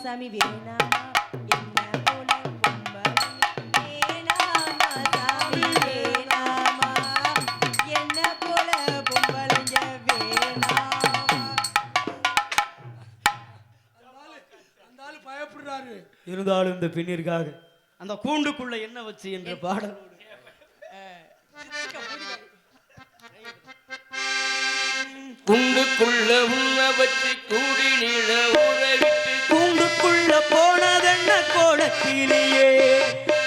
சாமி வேணாமா என்ன போல வேணாமா சாமி வேணாமா என்ன போல பொம்பளைங்க வேணாமா. பயப்படுறாரு. இருந்தாலும் இந்த பெண்ணிற்காக அந்த கூண்டுக்குள்ள என்ன வச்சு என்ற பாடல் கூண்டுக்குள்ள உன்னை வச்சு கூடி நிழ உறவிட்டு கூண்டுக்குள்ள போனதென்ன கோலத்திலேயே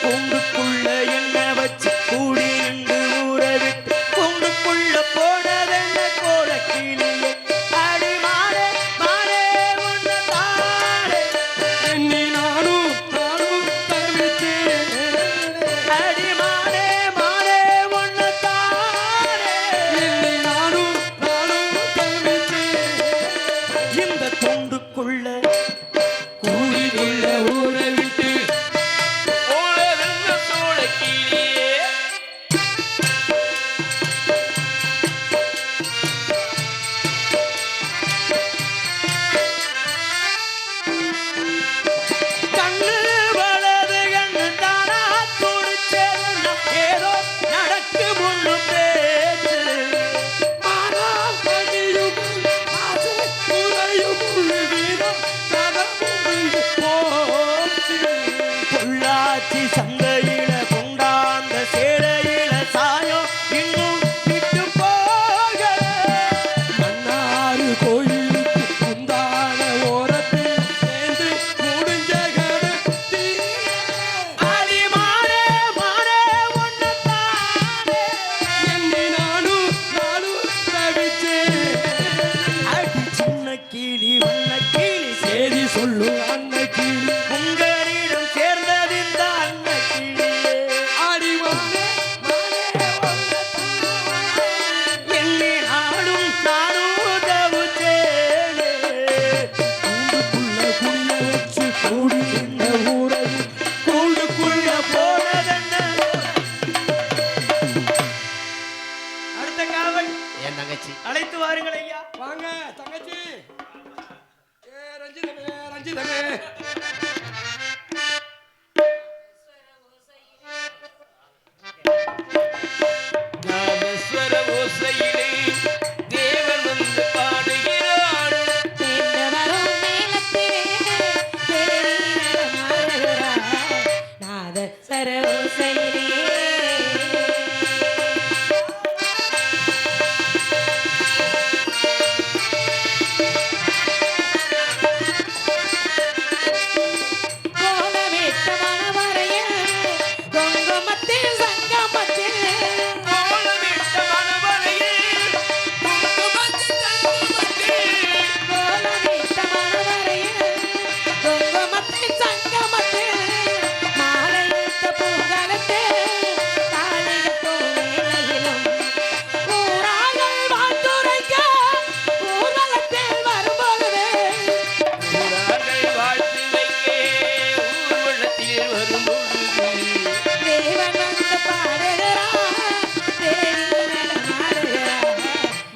கூண்டுக்குள்ள என்ன வச்சு கூடி நின்று ஊறவிட்டு கூண்டுக்குள்ள போனதென்ன கோலத்திலேயே அடி மாறே மாறே உன்னை தாரே என்னை நானும் தவித்தேன். அடி மாறே மாறே உன்னை தாரே என்னை நானும் தவித்தேன். இந்த கூண்டுக்குள்ள கூடிக்குள்ள ஊரை விட்டு ஓடவென்ன சோழக்கிளியே கண்ணு வலது கண்ணு தானா துடிச்சேன்னா ஏதோ நடக்கு முன்னு பேச்சு ஆனால் பணியும் ஆசை குறையும் வீரம் கதவும் போச்சு. பொள்ளாச்சி சந்தையில கொண்டாந்த சேலையில சாயம் இன்னும் விட்டு போக மன்னாரு கோயிலுக்கு முந்தான ஓரத்தில் சேர்ந்து முடிஞ்ச கடத்தி. அடி மாறே மாறே ஒன்னு தானே என்னை நானும் தவிச்சேன். அடி சின்ன கிளி வண்ண கிளி சேதி சொல்லும் அன்னைக்கு உங்களிடம் சேர்ந்தது இந்த அன்ன கிளியே ஆடிவானே என்னை நாடும் நாடும் தவுச்சேனே கூண்டுக்குள்ள குள்ள வச்சு கூடி நின்ற ஊரது கூண்டுக்குள்ள போனதென்ன அடுத்த காவல் என் தங்கச்சி அழைத்து வாருங்கள் ஐயா வாங்க தங்கச்சி. ரஞ்சிதமே நாதஸ்வர ஓசையிலே தேவன் வந்து பாடுகிறாள் தேர்ந்தவரும் மேலத்திலே நாத சரோசையிலே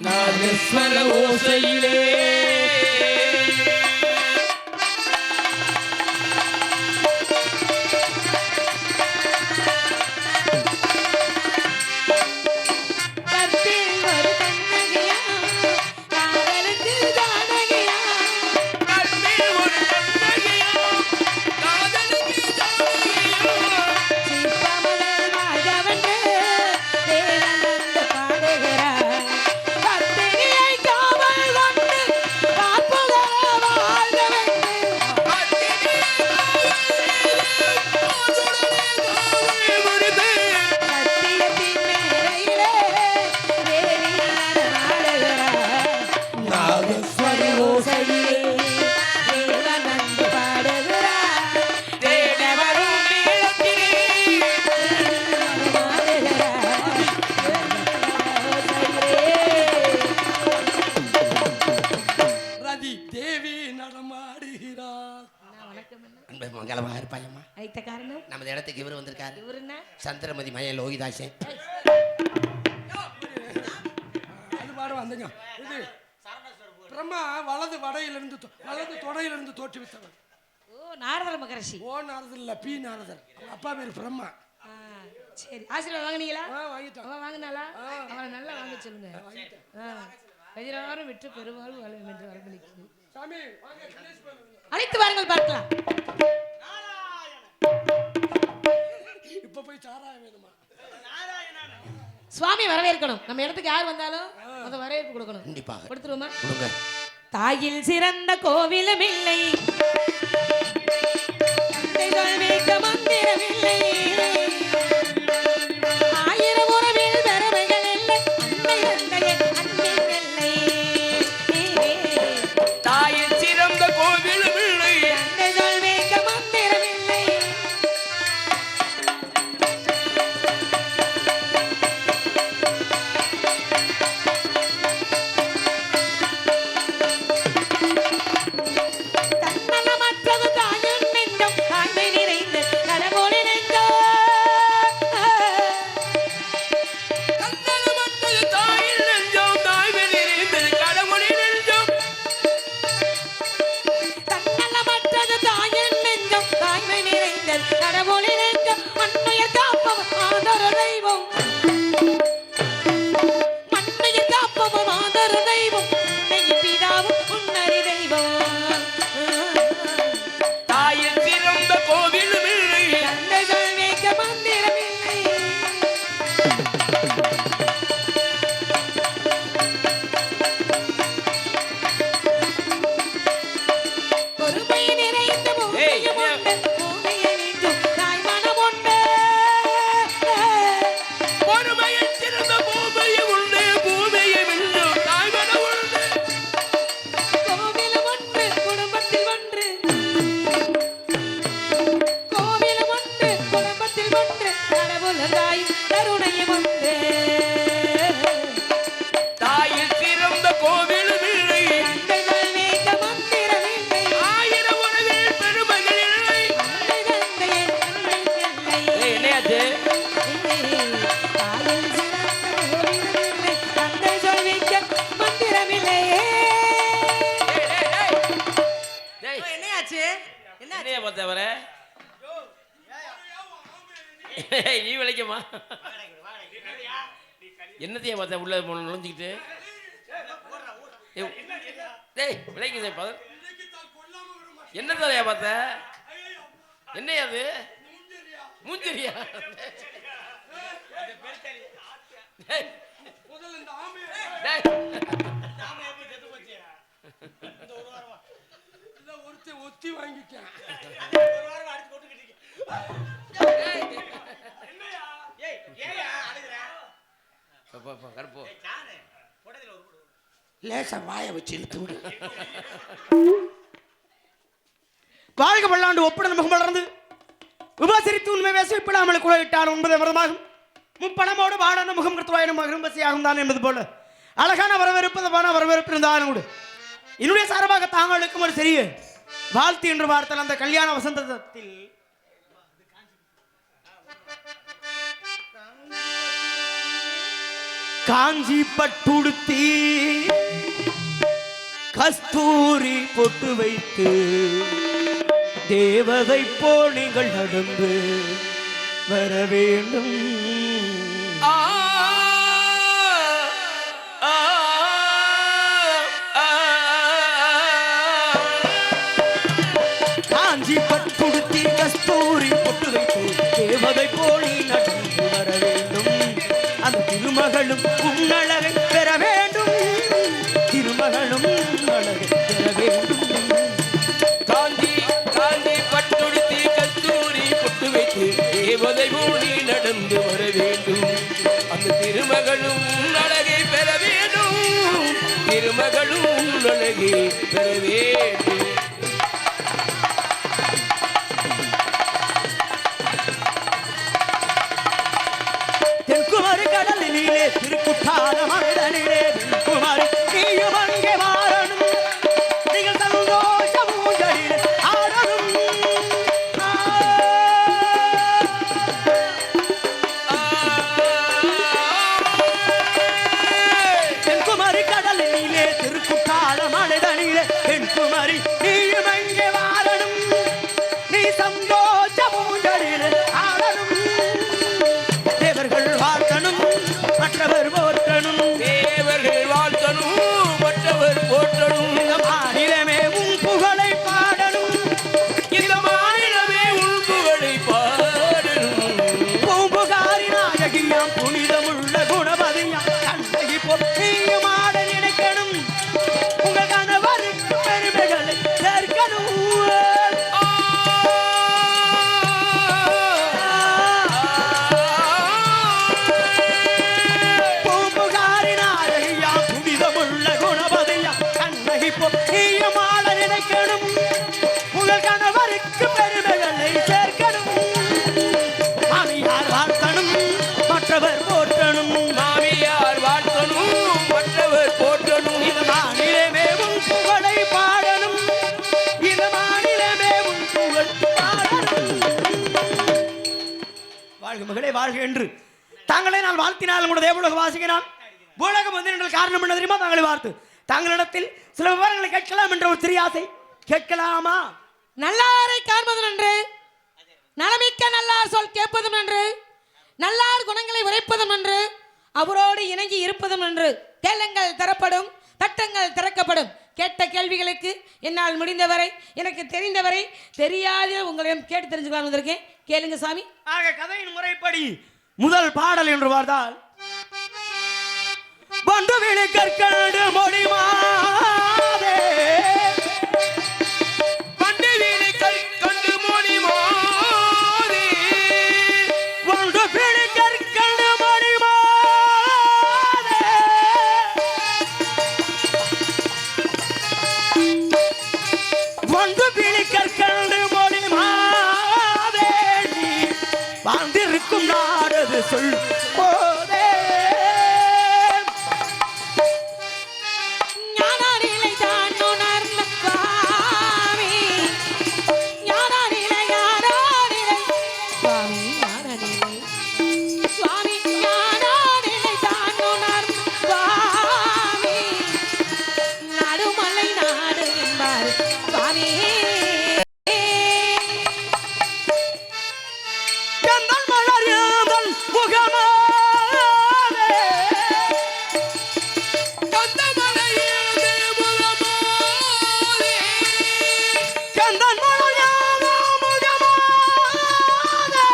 நாதஸ்வர ஓசையிலே கண்ணில் ஒரு கண்ணகியா காதலுக்கு ஜானகியா காவல் கொண்டு அந்த இடத்துக்கு இவர் வந்திருக்காரு. இவரு என்ன? சந்திரமதி மயன் லோகிதாசன். அது பாரு வந்தங்க. இது பிரம்மா வலது தொடையிலிருந்து தோற்றுவித்தவன். ஓ, நாரதர் மகரிஷி. ஓ நாரதர் இல்ல, பி நாரதர். அப்பா பேர் பிரம்மா. சரி, ஆசீர்வாதம் வாங்குனீங்களா? வாங்கிட்டோம். அவன் வாங்கினாளா? அவனை நல்லா வாங்க சொல்லுங்க. கதிராரும் விட்டு பெருவாழ்வு வாழும் என்று வரவழைக்குது. சாமி வாங்க, கணேஷ் பாரு. அழைத்து வாருங்கள் பார்க்கலாம். இப்ப போய் சாராயம் வேணுமா? சுவாமி வரவேற்கணும். நம்ம இடத்துக்கு யார் வந்தாலும் அந்த வரவேற்பு கொடுக்கணும். கண்டிப்பாக கொடுத்துருவோமா? கொடுங்க. தாயில் சிறந்த கோவிலும் இல்லை, மந்திரமில்லை, ஆயிரம் உறவில் பெருமைகள் இல்லை, அன்னை அன்பின் இல்லை. தாயின் சிறந்த கோவிலும் இல்லை, அன்னை சொல்வேக்க மந்திரமில்லை. தன்னலமற்றது தாயின் நெஞ்சம், தாய்மை நிறைந்து கடவுளி நெஞ்சம். தன்னலமற்றது தாயின் நெஞ்சம், தாய்மை நிறைந்தது கடவுளின் நெஞ்சம். தன்னலமற்றது தாயின் நெஞ்சம், தாய்மை நிறைந்தது கடவுளி நெஞ்சம். மண்ணுயிர் காப்பவன் ஆதர தெய்வம், மண்ணுயிர் காப்பவன் ஆதர தெய்வம், உன்னை பிதாவும் உன்னறி தெய்வம். தாயின் சிறந்த கோவிலும் இல்லை, தந்தை சொல்வேக்க மந்திரமில்லை. பொறுமை நிறைந்த பூமியும் உண்டு, பூமியை நீட்டும் தாய் மனம் உண்டு. பொறுமையில் சிறந்த பூமியும் உண்டு, பூமியை வெல்லும் தாய்மனம் உண்டு. கோவிலும் ஒன்று, குடும்பத்தில் ஒன்று, கோவிலும் ஒன்று, குடும்பத்தில் ஒன்று, கடவுள் தாய் கருணையும் உண்டு. தாயின் சிறந்த கோவிலும் இல்லை, தந்தை சொல்வேக்க மந்திரமில்லை, ஆயிரம் உறவில் பெருமைகள் இல்லை. அன்னை தந்தையே அன்பில்லை. என்னையாச்சு? தாயில் சிறந்த கோவிலுமில்லை, தந்தை சொல்வேக்க மந்திரமில்லையே. என்னையாச்சு? என்ன என்னைய பார்த்தவர நீ விளைக்குமா? என்னத்தைய பார்த்த உள்ள நுழைஞ்சிக்கிட்டு? டேய் விளைக்குதே பத. என்னத்தையா பார்த்த? என்னையா அது? மூஞ்சரியா? டேய், முதல்ல இந்த ஆமையை டேய். இல்ல ஒத்தி வாங்கிட்டேன். கருப்போ லேசா வாயை வச்சு இழுத்து விடு. வாழ்க பல்லாண்டு ஒப்புடன் முகம் வளர்ந்து உபசரித்து உண்மை பேசப்படாமல் கூட இட்டால் 9 வருடமாகும். முப்பணமோடு வாழன முகம் கிருத்துவாயினும் மகிரும்பசியாகும் தான் என்பது போல அழகான வரவேற்பதமான வரவேற்பு இருந்தாலும் கூட என்னுடைய சார்பாக தாங்களுக்கும் ஒரு சிறிய வாழ்த்து என்று பார்த்தால் அந்த கல்யாண வசந்தத்தில் காஞ்சி பட்டுடுத்தி கஸ்தூரி பொட்டு வைத்து தேவதை போல் நீங்கள் நடந்து வர வேண்டும். ஆ ஆ ஆ காஞ்சி பட்டுடுத்தி கஸ்தூரி பொட்டு வைத்து தேவதை போல் நடந்து வர வேண்டும். அந்த திருமகளும் உன்னழகை பெற வேண்டும். திருமகளும் உன்னழகை பெற வேண்டும். காந்தி காந்தி பட்டுடுத்தி கஸ்தூரி பொட்டு வைத்து தேவதை மூடி நடந்து வர வேண்டும். அந்த திருமகளும் அழகை பெற வேண்டும். திருமகளும் அழகை பெற வேண்டும். தென்குமரி கடலிலே திருக்குட்டால மனிதனிலே தென்குமரி நீயும் அங்கே வாழணும். நீங்கள் சந்தோஷ ஊஞ்சலில் ஆடணும். பொக்கியும் ஆட நினைக்கணும் உங்க கணவருக்கு பெருமைகளை சேர்க்கணும் பூம்புகாரினாரையா புனிதமுள்ள குணபதியா கண்ணகி பொக்கியும் ஆட நினைக்கணும் உங்கள் கணவருக்கு பெருமைகளை சேர்க்கணும் மாமியார் வாழ்த்தணும் மற்றவர் போற்றணும் மாமியார் வாழ்த்தணும் மற்றவர் போற்றணும் இந்த மாநிலமே உன் புகழை பாடணும் இந்த மாநிலமே உன் புகழ் பாடணும் வாழ்க மகளே வாழ்க என்று தாங்களே நான் வாழ்த்தினாலும் கூட தேவலோக வாசிக்கிறான் பூலகம் வந்து என்ற காரணம் என்ன தெரியுமா தாங்களை பார்த்து தாங்களிடத்தில் சில விவரங்களை கேட்கலாம் என்ற ஒரு சிறிய ஆசை கேட்கலாமா நல்லாரை காண்பது நன்று நலமிக்க நல்லார் சொல் கேட்பதும் நன்று நல்லார் குணங்களை உரைப்பதும் நன்று அவரோடு இணங்கி இருப்பதும் நன்று கேளுங்கள் தரப்படும் தட்டங்கள் திறக்கப்படும் கேட்ட கேள்விகளுக்கு என்னால் முடிந்தவரை எனக்கு தெரிந்தவரை தெரியாத உங்களையும் கேட்டு தெரிஞ்சுக்கலாம் வந்திருக்கேன் கேளுங்க சாமி ஆக கதையின் முறைப்படி முதல் பாடல் என்று பார்த்தால் பண்டு விழி கற்கண்டு மொழிமாதே பண்டு வீடு கண்டு மொழி மாறி பண்டு விழி கற்கண்டு மொழிமாதே பண்டு விழி கற்கண்டு மொழிமாதே நீ வாழ்ந்திருக்கும் நாடது சொல் போதே ஞானநிலை தான் உணர்ந்த சுவாமி ஞானநிலை சுவாமி ஞானநிலை சுவாமி ஞானநிலை தான் உணர்ந்த சுவாமி நடுமலை நாடு என்பார் சுவாமி கந்தன் மலர்யாதன் முகமாதே கந்தமலையேது முகமாறி கந்தன் மலர்யாதன் முகமாதே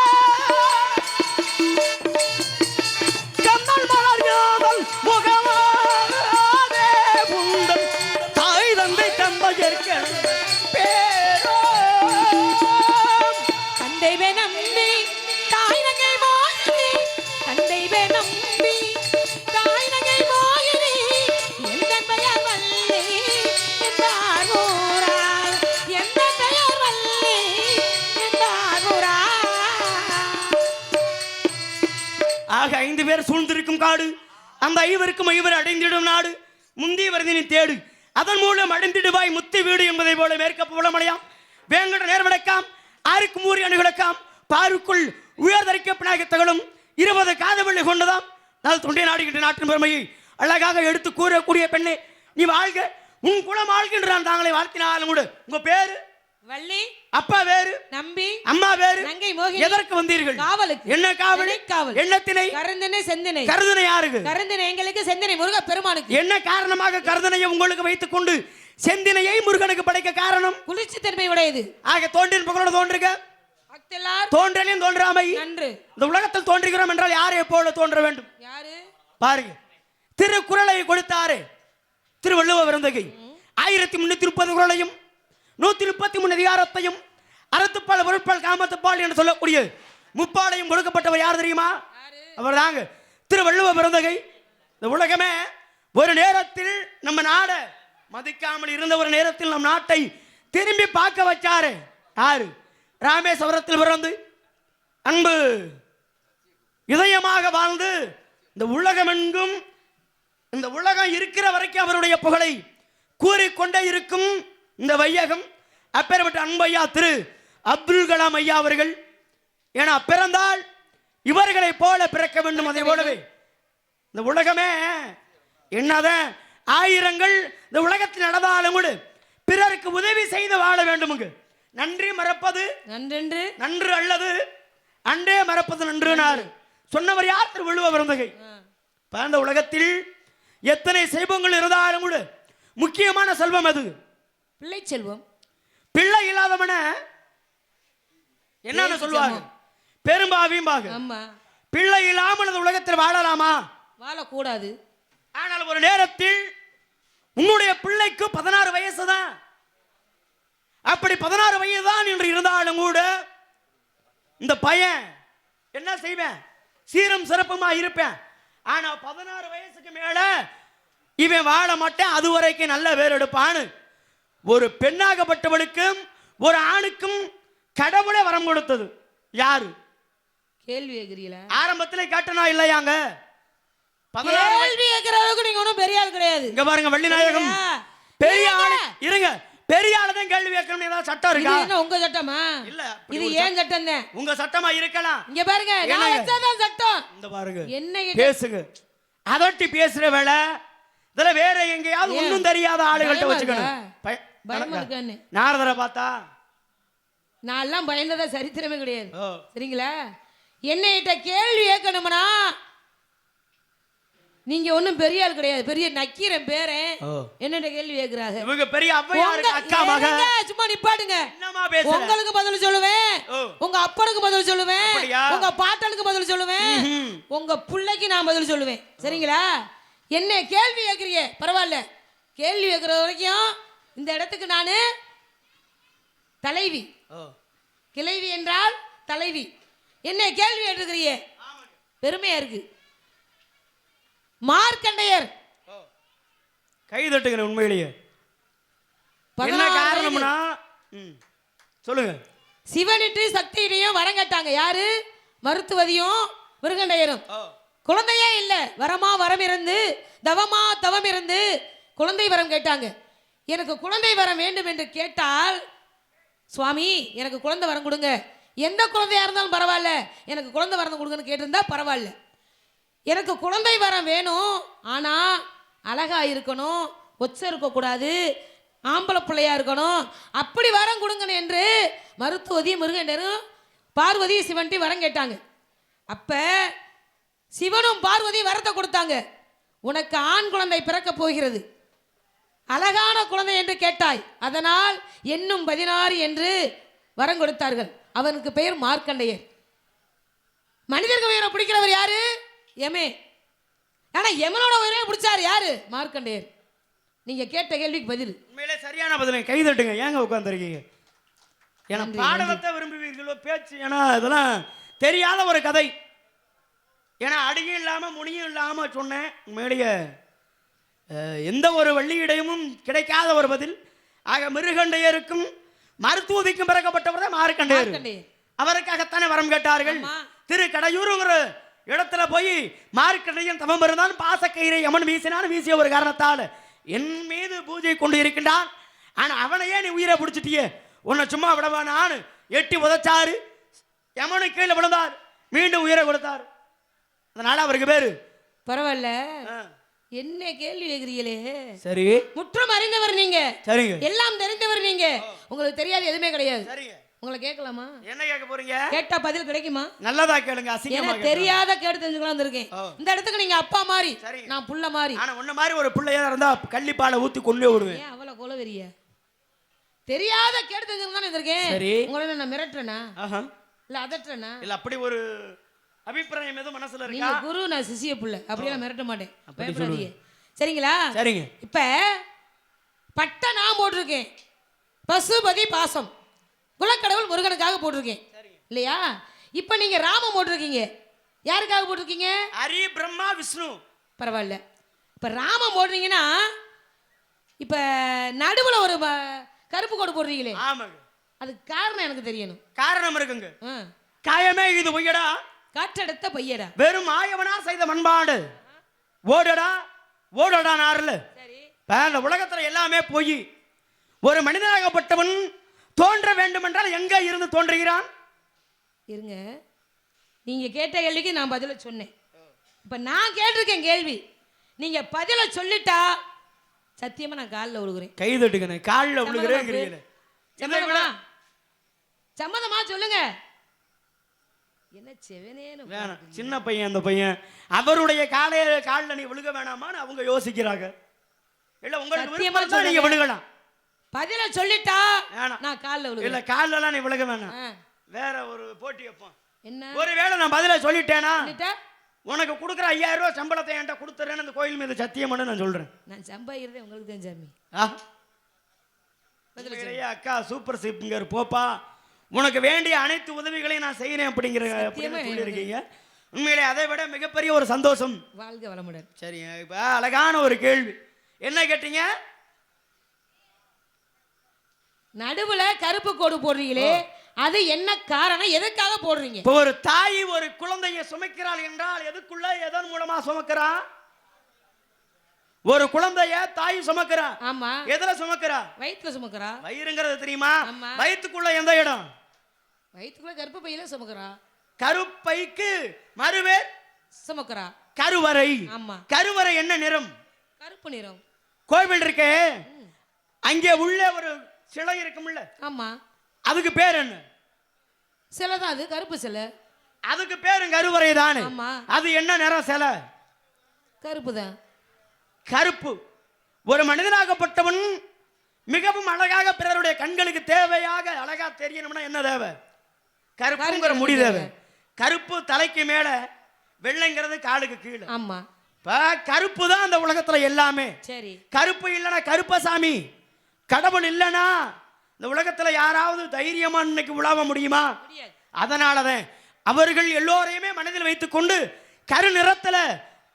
கந்தன் மலர்யாதன் முகமாதே புந்தன் தாய் தந்தை தந்தையர்கள் பேரோ தந்தைவே நம்பி தாய் நகை மோகினி தந்தைவே நம்பி தாய் நகை மோகினி எந்த பெயர் வல்லி என்பார் ஊரார் எந்த பெயர் வல்லி என்பார் ஊரார் ஆக 5 பேர் சூழ்ந்திருக்கும் காடு அந்த 5 ஐவர் அடைந்திடும் நாடு முந்தி வருதினி தேடு அதன் மூலம் அடைந்திடுவாய் முத்தி வீடு என்பதை போல மேற்க புலமடையாம் வேங்கட நேர்வடக்காம் ஆருக்கு மூறி அணுகிடக்காம் பாருக்குள் உயர்தரிக்கப்பனாக தகழும் 20 காதவள்ளி கொண்டதாம் நான் தொண்டை நாடுகின்ற நாட்டின் பெருமையை அழகாக எடுத்து கூறக்கூடிய பெண்ணே நீ வாழ்க உன் குலம் வாழ்கின்றான் தாங்களை வாழ்த்தினாலும் கூட உங்க பேரு வள்ளி அப்பா வேறு நம்பி அம்மா வேறு நங்கை மோகினி எதற்கு வந்தீர்கள் காவலுக்கு என்ன காவல் காவல் எண்ணத்தினை கருந்தினை செந்தினை கருதனை யாருக்கு கருந்தினை எங்களுக்கு செந்தினை முருக பெருமானுக்கு என்ன காரணமாக கருதனையை உங்களுக்கு வைத்துக் கொண்டு செந்தினையை முருகனுக்கு படைக்க காரணம் குளிர்ச்சி தன்மை உடையது ஆக தோன்றின் புகழோடு தோன்றுக பக்தெல்லார் தோன்றலையும் தோன்றாமை நன்று இந்த உலகத்தில் தோன்றுகிறோம் என்றால் யாரை போல தோன்ற வேண்டும் யாரு பாருங்க திருக்குறளை கொடுத்தாரு திருவள்ளுவ விருந்தகை 1330 குறளையும் 133 அதிகாரத்தையும் அறத்துப்பால் பொருட்பால் காமத்துப்பால் என்று சொல்லக்கூடிய முப்பாலையும் கொடுக்கப்பட்டவர் யார் தெரியுமா அவர் தாங்க திருவள்ளுவ பிறந்தகை இந்த உலகமே ஒரு நேரத்தில் நம்ம நாடை மதிக்காமல் இருந்த ஒரு நேரத்தில் நம் நாட்டை திரும்பி பார்க்க வச்சாரு யாரு ராமேஸ்வரத்தில் பிறந்து அன்பு இதயமாக வாழ்ந்து இந்த உலகம் எங்கும் இந்த உலகம் இருக்கிற வரைக்கும் அவருடைய புகழை கூறிக்கொண்டே இருக்கும் இந்த வையகம் அப்பேற்பட்ட அன்பையா திரு அப்துல் கலாம் ஐயா அவர்கள் ஏன்னா பிறந்தால் இவர்களை போல பிறக்க வேண்டும் அதை போலவே இந்த உலகமே என்னதான் ஆயிரங்கள் இந்த உலகத்தில் நடந்தாலும் கூட பிறருக்கு உதவி செய்து வாழ வேண்டும் நன்றி மறப்பது நன்றென்று நன்று அல்லது அன்றே மறப்பது நன்று சொன்னவர் யார் திருவள்ளுவ பிறந்தகை இந்த உலகத்தில் எத்தனை செல்வங்கள் இருந்தாலும் கூட முக்கியமான செல்வம் அது பிள்ளை செல்வம் பிள்ளை இல்லாதவன என்ன சொல்லுவாங்க பெரும்பாவியும் பாக ஆமா பிள்ளை இல்லாமல் இந்த உலகத்தில் வாழலாமா வாழக்கூடாது ஆனால் ஒரு நேரத்தில் உன்னுடைய பிள்ளைக்கு 16 வயசு தான். அப்படி 16 வயது தான் என்று இருந்தாலும் கூட இந்த பையன் என்ன செய்வேன், சீரம் சிறப்புமா இருப்பேன். ஆனா 16 வயசுக்கு மேல இவன் வாழ மாட்டேன், அது வரைக்கும் நல்ல பேர் எடுப்பான்னு ஒரு பெண்ணாகப்பட்டவளுக்கும் ஒரு ஆணுக்கும் கடவுளே வரம் கொடுத்தது யாரு? கேள்வி கேக்குறீங்களா? ஆரம்பத்திலே காட்டனா இல்லையாங்க? 16 கேள்வி கேக்குற அளவுக்கு நீங்க ஒன்றும் பெரிய ஆள் கிடையாது. இங்க பாருங்க வள்ளிநாயகம், பெரிய ஆளு இருங்க, பெரிய ஆளு தான் கேள்வி கேட்கணும் ஏதாவது சட்டம் இது இருக்கா? என்ன உங்க சட்டமா? இல்ல, அப்படி இது ஒரு ஏன் சட்டம் தான்? உங்க சட்டமா இருக்கலாம். இங்க பாருங்க, நான் என்னங்க? வச்சதான் சட்டம். இந்த பாருங்க, என்ன பேசுங்க, அதட்டி பேசுற வேலை. இதுல வேற எங்கேயாவது ஏன்? ஒண்ணும் தெரியாத ஆளுகள்ட்ட பயமா வச்சுக்கணும். பயமா இருக்கான்னு நாரதரை பார்த்தா நான் எல்லாம் பயந்ததா சரித்திரமே கிடையாது. ஓ. சரிங்களா? என்னைகிட்ட கேள்வி கேட்கணும்னா நீங்க ஒண்ணும் பெரிய ஆள் கிடையாது, பெரிய நக்கீரன் பேரன். ஓ. என்னட்ட கேள்வி கேக்குறாங்க. இவங்க பெரிய ஔவையாருக்கு அக்கா மக. சும்மா நிப்பாட்டுங்க. என்னமா பேசுற? உங்களுக்கு பதில் சொல்லுவேன், ஓ. உங்க அப்பனுக்கு பதில் சொல்லுவேன், அப்படியா? உங்க பாட்டனுக்கு பதில் சொல்லுவேன், உங்க பிள்ளைக்கு நான் பதில் சொல்லுவேன். சரிங்களா? என்ன கேள்வி கேக்குறீங்க பரவாயில்ல, கேள்வி கேட்கிற வரைக்கும் இந்த இடத்துக்கு நானு தலைவி. ஓ. கிளைவி என்றால் தலைவி. என்ன கேள்வி கேட்டிருக்கிறீங்க, பெருமையா இருக்கு. மார்க்கண்டையர் கை தட்டுகிறேன். உண்மையிலேயே என்ன 16 காரணம்னா சொல்லுங்க. சிவனிட்டு சக்தியிடையும் வரம் கேட்டாங்க. யாரு? மருத்துவதியும் மிருகண்டையரும். குழந்தையே இல்ல, வரமா வரம் இருந்து, தவமா தவம் இருந்து குழந்தை வரம் கேட்டாங்க. எனக்கு குழந்தை வரம் வேண்டும் என்று கேட்டால், சுவாமி எனக்கு குழந்தை வரம் கொடுங்க, எந்த குழந்தையா இருந்தாலும் பரவாயில்ல, எனக்கு குழந்தை வரம் கொடுங்கன்னு கேட்டிருந்தா பரவாயில்ல. எனக்கு குழந்தை வரம் வேணும், ஆனா அழகா இருக்கணும், ஒச்ச இருக்கக்கூடாது, ஆம்பளை பிள்ளையா இருக்கணும், அப்படி வரம் கொடுங்கன்னு என்று மருத்துவதி முருகண்டரும் பார்வதி சிவன்ட்டி வரம் கேட்டாங்க. அப்ப சிவனும் பார்வதி வரத்தை கொடுத்தாங்க. உனக்கு ஆண் குழந்தை பிறக்க போகிறது, அழகான குழந்தை என்று கேட்டாய், அதனால் என்னும் 16 என்று வரம் கொடுத்தார்கள். அவனுக்கு பெயர் மார்க்கண்டையர். மனிதர்கள் உயிரை பிடிக்கிறவர் யாரு? யமே. ஆனா யமனோட உயிரை பிடிச்சாரு யாரு? மார்க்கண்டையர். நீங்க கேட்ட கேள்விக்கு பதில். உண்மையிலே சரியான பதில். கை தட்டுங்க. ஏங்க உட்கார்ந்துருக்கீங்க? ஏன்னா பாடலத்தை விரும்புவீர்களோ பேச்சு? ஏன்னா இதெல்லாம் தெரியாத ஒரு கதை. ஏன்னா அடியும் இல்லாம முனியும் இல்லாம சொன்னேன். உண்மையிலேயே எந்த ஒரு வள்ளியிடையும் கிடைக்காத ஒரு பதில். ஆக மிருகண்டையருக்கும் மருத்துவதிக்கும் பிறக்கப்பட்டவர் தான் மார்க்கண்டையர். அவருக்காகத்தானே வரம் கேட்டார்கள். திரு கடையூருங்கிற இடத்துல போய் மார்க்கண்டையன் தவம் இருந்தான். பாசக்கயிறை யமன் வீசினான். வீசிய ஒரு காரணத்தால் என் மீது பூஜை கொண்டு இருக்கின்றான். ஆனா அவனையே நீ உயிரை பிடிச்சிட்டியே, உன்னை சும்மா விடவானான்னு எட்டி உதைச்சாரு. யமனு கீழே விழுந்தார், மீண்டும் உயிரை கொடுத்தார். அதனால அவருக்கு பேரு. பரவாயில்ல, என்ன கேள்வி கேட்கிறீங்களே? சரி, முற்றும் அறிந்தவர் நீங்க, சரிங்க, எல்லாம் தெரிந்தவர் நீங்க, உங்களுக்கு தெரியாது எதுவுமே கிடையாது. சரிங்க. உங்களை கேட்கலாமா? என்ன கேட்க போறீங்க? கேட்டா பதில் கிடைக்குமா? நல்லதா கேளுங்க. அசிங்கமா கேளுங்க. தெரியாத கேட்டு தெரிஞ்சுக்கலாம் வந்திருக்கேன். இந்த இடத்துக்கு நீங்க அப்பா மாதிரி, நான் புள்ள மாதிரி. ஆனா உன்ன மாதிரி ஒரு பிள்ளையா இருந்தா கள்ளிப்பாலை ஊத்தி கொண்டு விடுவேன். ஏன் அவ்வளவு கொலவெறிய? தெரியாத கேட்டு தெரிஞ்சுக்கலாம் தான் வந்திருக்கேன். சரி, உங்களை நான் மிரட்டுறேனா இல்ல அதட்டுறேனா? இல்ல அப்படி ஒரு அபிப்பிராயம் எதுவும் மனசுல இருக்கா? நீங்க குரு, நான் சிசிய புள்ள, அப்படியே நான் மிரட்ட மாட்டேன். பயப்படாதீங்க. சரிங்களா? சரிங்க. இப்ப பட்டை நான் போட்டிருக்கேன், பசுபதி பாசம், குலக்கடவுள் முருகனுக்காக போட்டிருக்கேன் இல்லையா? இப்ப நீங்க ராமம் போட்டிருக்கீங்க, யாருக்காக போட்டிருக்கீங்க? ஹரி பிரம்மா விஷ்ணு. பரவாயில்ல. இப்ப ராமம் போடுறீங்கன்னா இப்ப நடுவுல ஒரு கருப்பு கோடு போடுறீங்களே, ஆமாங்க, அதுக்கு காரணம் எனக்கு தெரியணும். காரணம் இருக்குங்க. காயமே இது பொய்யடா, காற்றெடுத்த பையடா, வெறும் ஆயவனார் செய்த மண்பாடு, ஓடடா ஓடடா நார்ல. இந்த உலகத்துல எல்லாமே போய் ஒரு மனிதனாகப்பட்டவன் தோன்ற வேண்டும் என்றால் எங்க இருந்து தோன்றுகிறான்? இருங்க, நீங்க கேட்ட கேள்விக்கு நான் பதில சொன்னேன். இப்ப நான் கேட்டிருக்கேன் கேள்வி, நீங்க பதில சொல்லிட்டா சத்தியமா நான் காலில் விழுகிறேன். கை தட்டுங்க. காலில் விழுகிறேன். சம்மதமா சொல்லுங்க. என்ன செவனேன்னு வேணாம், சின்ன பையன் அந்த பையன், அவருடைய காலில் நீ விழுக வேணாமான்னு அவங்க யோசிக்கிறாங்க. இல்ல உங்களுக்கு நீங்க விழுகலாம். பதில சொல்லிட்டா நான் காலில் விழுக. இல்ல காலிலலாம் நீ விழுக வேணாம். வேற ஒரு போட்டி வைப்போம். என்ன? ஒருவேளை நான் பதில சொல்லிட்டேனா உனக்கு கொடுக்குற 5000 ரூபாய் சம்பளத்தை என்கிட்ட கொடுத்துறேன்னு அந்த கோயில் மீது சத்தியம் பண்ணு நான் சொல்றேன். நான் சம்பாதிக்கிறதே உங்களுக்கு தான் சாமி. உண்மையிலேயே அக்கா சூப்பர் சிங்கர் போப்பா, உனக்கு வேண்டிய அனைத்து உதவிகளையும் நான் செய்யறேன் அப்படிங்கிற சொல்லியிருக்கீங்க. உண்மையிலே அதை விட மிகப்பெரிய ஒரு சந்தோஷம். வாழ்க வளமுடன். சரிங்க, இப்ப அழகான ஒரு கேள்வி என்ன கேட்டீங்க? நடுவுல கருப்பு கோடு போடுறீங்களே, அது என்ன காரணம், எதுக்காக போடுறீங்க? இப்போ ஒரு தாய் ஒரு குழந்தையை சுமக்கிறாள் என்றால் எதுக்குள்ள எதன் மூலமா சுமக்கிறா? ஒரு குழந்தைய தாய் சுமக்கிறா. ஆமா. எதுல சுமக்கிறா? வயிற்றுல சுமக்கிறா. வயிறுங்கிறது தெரியுமா? ஆமா. வயிற்றுக்குள்ள எந்த இடம்? வயிற்றுக்குள்ள கருப்பு பையில சுமக்கிறா. கருப்பைக்கு மறுவே சுமக்கிறா. கருவறை. ஆமா. கருவறை என்ன நிறம்? கருப்பு நிறம். கோவில் இருக்கே, அங்கே உள்ள ஒரு சிலை இருக்கும்ல, ஆமா, அதுக்கு பேர் என்ன? சிலை தான் அது, கருப்பு சிலை. அதுக்கு பேரும் கருவறை தானே. ஆமா. அது என்ன நிறம் சிலை? கருப்பு தான். கருப்பு. ஒரு மனிதனாகப்பட்டவன் மிகவும் அழகாக பிறருடைய கண்களுக்கு தேவையாக அழகா தெரியணும்னா என்ன தேவை? கருப்புங்கிற முடி தேவை. கருப்பு தலைக்கு மேல, வெள்ளைங்கிறது காலுக்கு கீழே. ஆமா. கருப்பு தான் அந்த உலகத்துல எல்லாமே. சரி. கருப்பு இல்லைன்னா கருப்பசாமி, கடவுள் இல்லைன்னா இந்த உலகத்துல யாராவது தைரியமா இன்னைக்கு உலாவ முடியுமா? அதனாலதான் அவர்கள் எல்லோரையுமே மனதில் வைத்துக் கொண்டு கரு நிறத்துல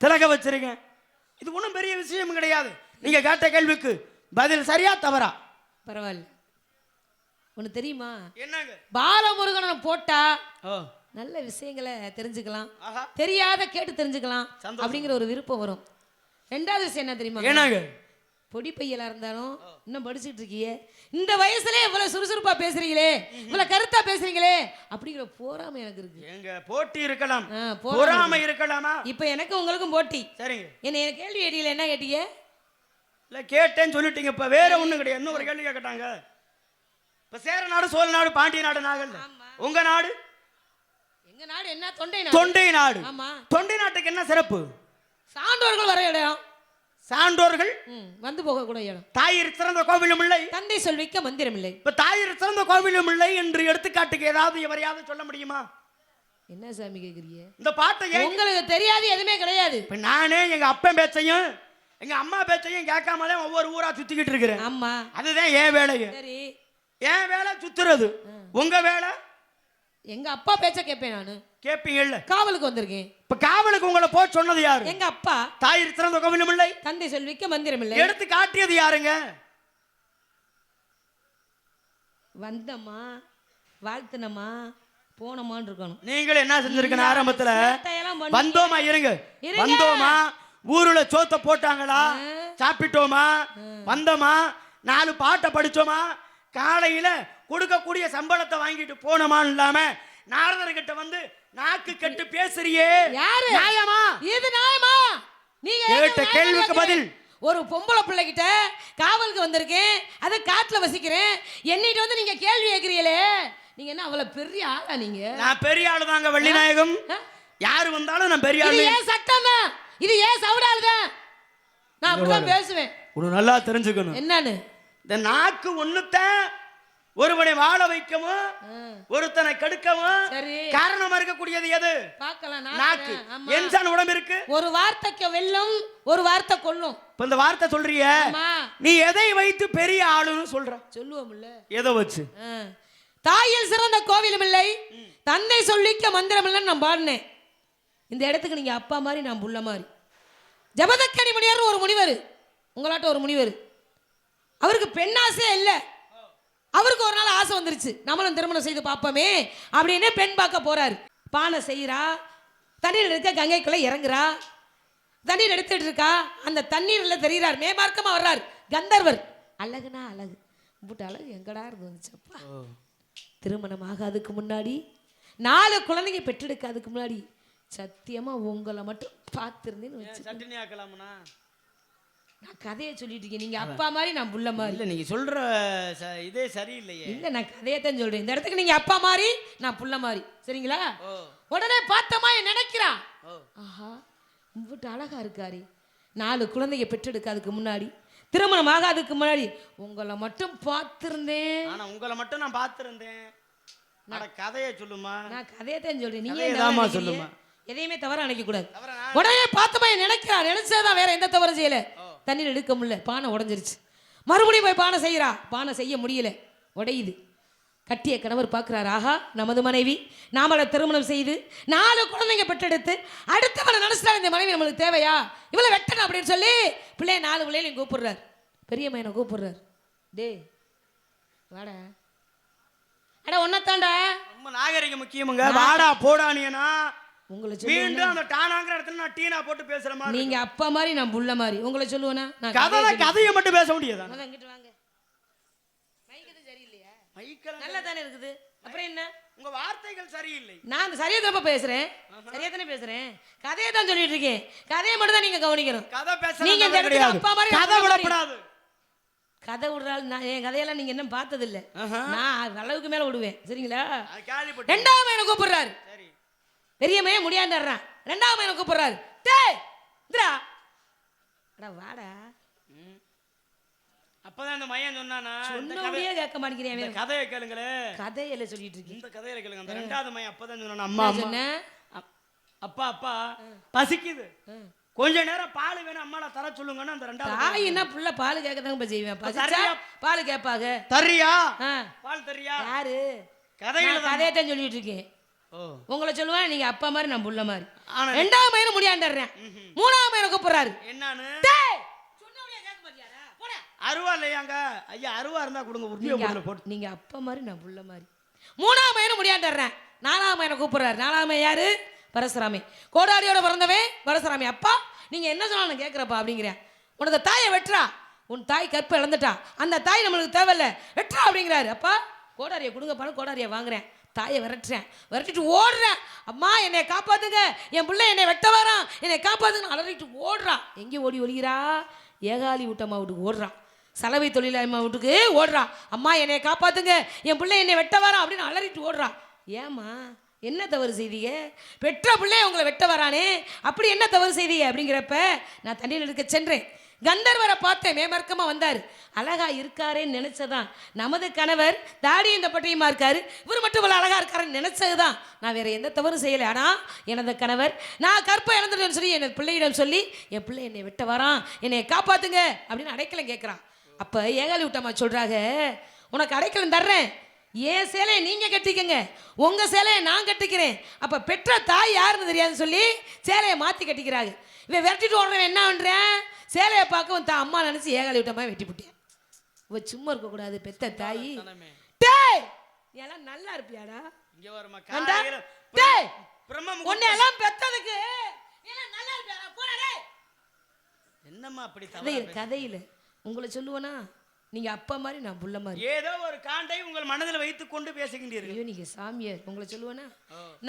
திலக வச்சிருக்கேன். இது ஒன்றும் பெரிய விஷயம் கிடையாது. நீங்க கேட்ட கேள்விக்கு பதில் சரியா தவறா? பரவாயில்ல. ஒண்ணு தெரியுமா? என்னங்க? பாலமுருகனை போட்டா ஓ, நல்ல விஷயங்களை தெரிஞ்சுக்கலாம், ஆஹா, தெரியாத கேட்டு தெரிஞ்சுக்கலாம் சந்தோஷம். அப்படிங்கிற ஒரு விருப்பம் வரும். ரெண்டாவது விஷயம் என்ன தெரியுமா? என்னங்க? பொடி பையலா இருந்தாலும் இன்னும் படிச்சுட்டு இருக்கியே, இந்த வயசுல இவ்வளவு சுறுசுறுப்பா பேசுறீங்களே, இவ்வளவு கருத்தா பேசுறீங்களே அப்படிங்கிற போராமை எனக்கு இருக்கு. எங்க போட்டி இருக்கலாம், பொறாமை பொறாமை இருக்கலாமா? இப்ப எனக்கு உங்களுக்கும் போட்டி. சரிங்க. என்ன கேள்வி கேட்டீங்களே, என்ன கேட்டீங்க? இல்ல கேட்டேன்னு சொல்லிட்டீங்க. இப்ப வேற ஒண்ணும் கிடையாது. இன்னும் ஒரு கேள்வி கேட்டாங்க. இப்ப சேர நாடு, சோழ நாடு, பாண்டிய நாடு, நாகல், உங்க நாடு? எங்க நாடு என்ன? தொண்டை நாடு. தொண்டை நாடு. ஆமா. தொண்டை நாட்டுக்கு என்ன சிறப்பு? சான்றோர்கள் வர இடம், சான்றோர்கள் வந்து போக கூட இடம். தாயிற் சிறந்த கோவிலும் இல்லை, தந்தை சொல்விக்க மந்திரம் இல்லை. இப்ப தாயிற் சிறந்த கோவிலும் இல்லை என்று எடுத்துக்காட்டுக்கு ஏதாவது எவரையாவது சொல்ல முடியுமா? என்ன சாமி கேக்குறீங்க? இந்த பாட்டை ஏன் உங்களுக்கு தெரியாது எதுவுமே கிடையாது. இப்ப நானே எங்க அப்பன் பேச்சையும் எங்க அம்மா பேச்சையும் கேட்காமலே ஒவ்வொரு ஊரா சுத்திக்கிட்டு இருக்கிறேன். ஆமா. அதுதான் என் வேலையை. சரி, என் வேலை சுத்துறது. உங்க வேலை? எங்க அப்பா பேச்ச கேட்பேன் நானு. கேப்பீங்கல்ல. காவலுக்கு வந்திருக்கேன். இப்ப காவலுக்கு உங்களை போய் சொன்னது யாரு? எங்க அப்பா. தாயிற் சிறந்த கோவிலும் இல்லை, தந்தை சொல்விக்க மந்திரம் இல்லை. எடுத்து காட்டியது யாருங்க? வந்தம்மா, வாழ்த்துனம்மா, போனமான்னு இருக்கணும். நீங்கள் என்ன செஞ்சிருக்கணும்? ஆரம்பத்துல சேட்டையெல்லாம் பண்ணி- வந்தோமா, இருங்க, இருங்க. வந்தோமா, ஊருல சோத்த போட்டாங்களா, சாப்பிட்டோமா, வந்தோமா, 4 பாட்டை படிச்சோமா, காலையில கொடுக்கக்கூடிய சம்பளத்தை வாங்கிட்டு போனோமான்னு இல்லாம நாரதர்கிட்ட வந்து நாக்கு கட்டு பேசுறியே, யாரு? நியாயமா? இது நியாயமா? நீங்க கேட்ட கேள்விக்கு பதில். ஒரு பொம்பளை பிள்ளைகிட்ட காவலுக்கு வந்திருக்கேன், அதை காட்டுல வசிக்கிறேன், என்னிட்ட வந்து நீங்க கேள்வி கேட்கிறீங்களே, நீங்க என்ன அவ்வளவு பெரிய ஆளா? நீங்க நான் பெரிய ஆளு தாங்க வள்ளிநாயகம். யாரு வந்தாலும் நான் பெரிய இது ஆளு. ஏன் சட்டம் தான், இது ஏன் சவுடால் தான், நான் அப்படிதான் பேசுவேன். உனக்கு நல்லா தெரிஞ்சுக்கணும். என்னன்னு? இந்த நாக்கு ஒண்ணுத்தான் ஒருவனை வாழ வைக்கவும் ஒருத்தனை கெடுக்கவும் சரி. காரணமா இருக்கக்கூடியது எது? பார்க்கலாம். நாக்கு. என்சான் உடம்பு இருக்கு. ஒரு வார்த்தைக்கு வெல்லும், ஒரு வார்த்தை கொல்லும். இப்ப இந்த வார்த்தை சொல்றிய, நீ எதை வைத்து பெரிய ஆளுன்னு சொல்ற? சொல்லுவோம்ல, எதை வச்சு? தாயில் சிறந்த கோவிலும் இல்லை, தந்தை சொல்லிக்க மந்திரம் இல்லைன்னு நான் பாடினேன். இந்த இடத்துக்கு நீங்க அப்பா மாதிரி, நான் புள்ள மாதிரி. ஜபதக்கனி முனிவர் ஒரு முனிவர், உங்களாட்ட ஒரு முனிவர், அவருக்கு பெண்ணாசே இல்லை. அவருக்கு ஒரு நாள் ஆசை வந்துருச்சு, நம்மளும் திருமணம் செய்து பார்ப்போமே அப்படின்னு பெண் பார்க்க போறாரு. பானை செய்யறா, தண்ணீர் எடுக்க கங்கைக்குள்ள இறங்குறா, தண்ணீர் எடுத்துட்டு இருக்கா, அந்த தண்ணீர்ல தெரிகிறார், மேமார்க்கமா வர்றார் கந்தர்வர். அழகுனா அழகு, புட்டு அழகு எங்கடா இருந்து வந்துச்சப்பா. திருமணம் ஆகாதுக்கு முன்னாடி, 4 குழந்தைங்க பெற்றெடுக்காதுக்கு முன்னாடி சத்தியமா உங்களை மட்டும் பார்த்திருந்தேன்னு வச்சு நான் கதையை சொல்லிட்டு இருக்கேன். நீங்க அப்பா மாதிரி, நான் புள்ள மாதிரி. இல்ல நீங்க சொல்ற இதே சரியில்லையே. இல்ல, நான் கதையை தான் சொல்றேன். இந்த இடத்துக்கு நீங்க அப்பா மாதிரி, நான் புள்ள மாதிரி. சரிங்களா? உடனே பார்த்தமா நினைக்கிறா, ஆஹா இவ்வளவு அழகா இருக்காரு, 4 குழந்தைங்க பெற்றெடுக்காதுக்கு முன்னாடி, திருமணம் ஆகாதுக்கு முன்னாடி உங்களை மட்டும் பார்த்திருந்தேன். ஆனா உங்களை மட்டும் நான் பார்த்திருந்தேன். நான் கதையை சொல்லுமா? நான் கதையை தான் சொல்றேன். நீங்க கதையதாமா சொல்லுமா? எதையுமே தவறா நினைக்க கூடாது. உடனே பார்த்தமா நினைச்சதான் வேற எந்த தவறும் செய்யல. தண்ணியில் எடுக்க முடியல, பானை உடஞ்சிருச்சு. மறுபடியும் போய் பானை செய்யறா, பானை செய்ய முடியல, உடையுது. கட்டிய கணவர் பார்க்கிறார், ஆஹா நமது மனைவி நாமளை திருமணம் செய்து 4 குழந்தைங்க பெற்றெடுத்து அடுத்தவனை நினைச்சிட்டா இந்த மனைவி நம்மளுக்கு தேவையா, இவ்வளவு வெட்டணும் அப்படின்னு சொல்லி பிள்ளைய 4 பிள்ளைகளையும் கூப்பிடுறாரு. பெரிய மையனை கூப்பிடுறாரு, டே வாடா, அட ஒன்னத்தாண்டா. ரொம்ப நாகரிகம் முக்கியமுங்க. வாடா போடானியனா உங்களை மீண்டும் அந்த டானாங்கிற இடத்துல நான் டீனா போட்டு பேசுற மாதிரி. நீங்க அப்பா மாதிரி நான் புள்ள மாதிரி. உங்களை சொல்லுவேனா? நான் கதையை மட்டும் பேச முடியாதா? இங்கிட்டு வாங்க. மைக் எதுவும் சரியில்லையா? மைக்கெல்லாம் நல்லா தானே இருக்குது. அப்புறம் என்ன? உங்க வார்த்தைகள் சரியில்லை. நான் சரியா தப்பா பேசுறேன், சரியா தானே பேசுறேன். கதையை தான் சொல்லிட்டு இருக்கேன். கதையை மட்டும் தான் நீங்க கவனிக்கணும். கதை பேச நீங்க இந்த இடத்துல அப்பா மாதிரி கதை விடப்படாது. கதை விடுறாள். நான் என் கதையெல்லாம் நீங்க என்ன பார்த்தது இல்ல. நான் அளவுக்கு மேல விடுவேன், சரிங்களா? ரெண்டாவது மையனை கூப்பிடுறாரு. பெரிய மையன் முடியாதுறான். ரெண்டாவது மையனை கூப்பிடுறாரு, டேய் இந்தா அட வாடா. அப்பதான் இந்த மையன் சொன்னானா, சொன்னோடே கேட்க மாட்டேங்கிறேன். இந்த கதையை கேளுங்களே. கதையில சொல்லிட்டு இருக்கீங்க. இந்த கதையில கேளுங்க. அந்த ரெண்டாவது மையன் அப்பதான் சொன்னானா, அம்மா அம்மா அப்பா அப்பா பசிக்குது, கொஞ்ச நேரம் பால் வேணும் அம்மால தர சொல்லுங்கன்னு. அந்த ரெண்டாவது தாய் என்ன புள்ள பால் கேட்கதாங்க செய்வேன். பசிச்சா பால் கேட்பாங்க. தரியா பால் தரியா? யாரு கதையில கதையத்தான் சொல்லிட்டு இருக்கேன். உங்களை சொல்லுவேன், நீங்க அப்பா மாதிரி நான் புள்ள மாதிரி. ரெண்டாவது மையனை முடியாண்டுறேன். மூணாவது மையனை கூப்பிடுறாரு, என்னன்னு கேட்க மாட்டியாரா? போடா. அருவா இல்லையாங்க ஐயா? அருவா இருந்தா கொடுங்க, உருட்டிய போட்டு. நீங்க அப்பா மாதிரி நான் புள்ள மாதிரி. மூணாவது மையனை முடியாண்டுறேன். நாலாவது மையனை கூப்பிடுறாரு. நாலாவது மையன் யாரு? பரசுராமி. கோடாரியோட பிறந்தவே பரசுராமி. அப்பா நீங்க என்ன சொன்னாலும் கேட்கிறப்பா அப்படிங்கிறேன். உனக்கு தாயை வெட்டுறா, உன் தாய் கற்பை இழந்துட்டா, அந்த தாய் நம்மளுக்கு தேவையில்ல, வெட்டுறா அப்படிங்கிறாரு. அப்பா கோடாரியை கொடுங்கப்பான்னு கோடாரியை வாங்குறேன். தாயை விரட்டுறேன், விரட்டிட்டு ஓடுறேன். அம்மா என்னை காப்பாத்துங்க, என் பிள்ளை என்னை வெட்ட வரான், என்னை காப்பாத்துங்க அலறிட்டு ஓடுறான். எங்கே ஓடி ஒழிகிறா? ஏகாலி வீட்டம்மா வீட்டுக்கு ஓடுறான். சலவை தொழிலாளி வீட்டுக்கு ஓடுறான். அம்மா என்னை காப்பாத்துங்க, என் பிள்ளை என்னை வெட்ட வரான் அப்படின்னு அலறிட்டு ஓடுறான். ஏம்மா என்ன தவறு செய்தீங்க? பெற்ற பிள்ளை உங்களை வெட்ட வரானே, அப்படி என்ன தவறு செய்தீங்க அப்படிங்கிறப்ப நான் தண்ணியில் எடுக்க சென்றேன். கந்தர்வரை பார்த்தேன், மேமர்க்கமா வந்தார். அழகா இருக்காரேன்னு நினைச்சதான். நமது கணவர் தாடி இந்த பட்டையுமா இருக்காரு, இவர் மட்டும் இவ்வளோ அழகா இருக்காருன்னு நினைச்சதுதான். நான் வேற எந்த தவறும் செய்யலை. ஆனால் எனது கணவர் நான் கற்பை இழந்துட்டேன்னு சொல்லி எனது பிள்ளையிடம் சொல்லி, என் பிள்ளை என்னை வெட்ட வரான், என்னை காப்பாத்துங்க அப்படின்னு அடைக்கலம் கேட்குறான். அப்போ ஏகாலி விட்டம்மா சொல்றாங்க, உனக்கு அடைக்கலம் தர்றேன், ஏன் சேலையை நீங்க கட்டிக்கங்க, உங்க சேலையை நான் கட்டிக்கிறேன். அப்ப பெற்ற தாய் யாருன்னு தெரியாதுன்னு சொல்லி சேலையை மாத்தி கட்டிக்கிறாங்க. இவன் விரட்டிட்டு ஓடுறவன் என்ன பண்றேன்? சேலையை பார்க்க தான் அம்மா நினைச்சு ஏகாலி விட்டமா வெட்டி போட்டேன். இவ சும்மா இருக்க கூடாது, பெத்த தாய். டேய் நீ எல்லாம் நல்லா இருப்பியாடா? இங்க வரமா டேய் உன்னை எல்லாம் பெத்ததுக்கு நீ எல்லாம் நல்லா இருப்பியாடா? போடா டேய். என்னம்மா அப்படி கதையில உங்களை சொல்லுவனா, நீங்க அப்பா மாதிரி நான் புள்ள மாதிரி. ஏதோ ஒரு காண்டை உங்கள் மனதில் வைத்துக் கொண்டு பேசுகின்றீர்கள். ஐயோ நீங்க சாமியார், உங்களை சொல்லுவேனா?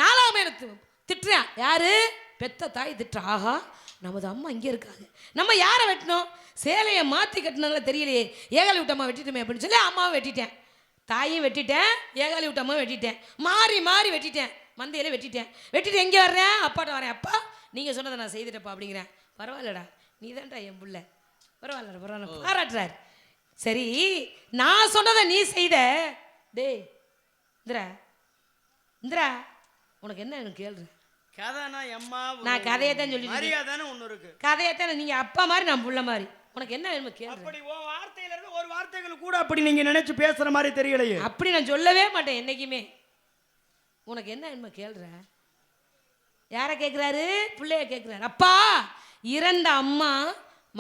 நாலாம் எனக்கு திட்டுறேன். யாரு? பெத்த தாய் திட்டுறா. ஆஹா நமது அம்மா இங்கே இருக்காது, நம்ம யாரை வெட்டணும்? சேலையை மாற்றி கட்டினதுல தெரியலையே, ஏகாலி விட்டம்மா வெட்டிட்டோமே அப்படின்னு சொல்லி அம்மாவை வெட்டிட்டேன். தாயும் வெட்டிட்டேன், ஏகாலி விட்டம்மா வெட்டிட்டேன், மாறி மாறி வெட்டிட்டேன். மந்தையில வெட்டிட்டு எங்கே வர்றேன்? அப்பாட்ட வரேன். அப்பா நீங்கள் சொன்னதை நான் செய்துட்டப்பா அப்படிங்கிறேன். பரவாயில்லடா நீ தான்டா என் புள்ள, பரவாயில்லடா பரவாயில்ல பாராட்டுறாரு. சரி நான் சொன்னதை நீ செய்த. டேய் இந்திரா இந்திரா உனக்கு என்ன எனக்கு கேள்ற? கதைனா அம்மா நான் கதையை தான் சொல்லி மரியாதைன்னு ஒன்று இருக்கு. கதையை தான் நீங்க அப்பா மாதிரி நான் புள்ள மாதிரி. உனக்கு என்ன வேணுமோ கேள்ற. அப்படி உன் வார்த்தையில இருந்து ஒரு வார்த்தைகள் கூட அப்படி நீங்க நினைச்சு பேசுற மாதிரி தெரியலையே. அப்படி நான் சொல்லவே மாட்டேன் என்னைக்குமே. உனக்கு என்ன வேணுமோ கேள்ற. யாரை கேட்குறாரு? பிள்ளைய கேட்குறாரு. அப்பா இறந்த அம்மா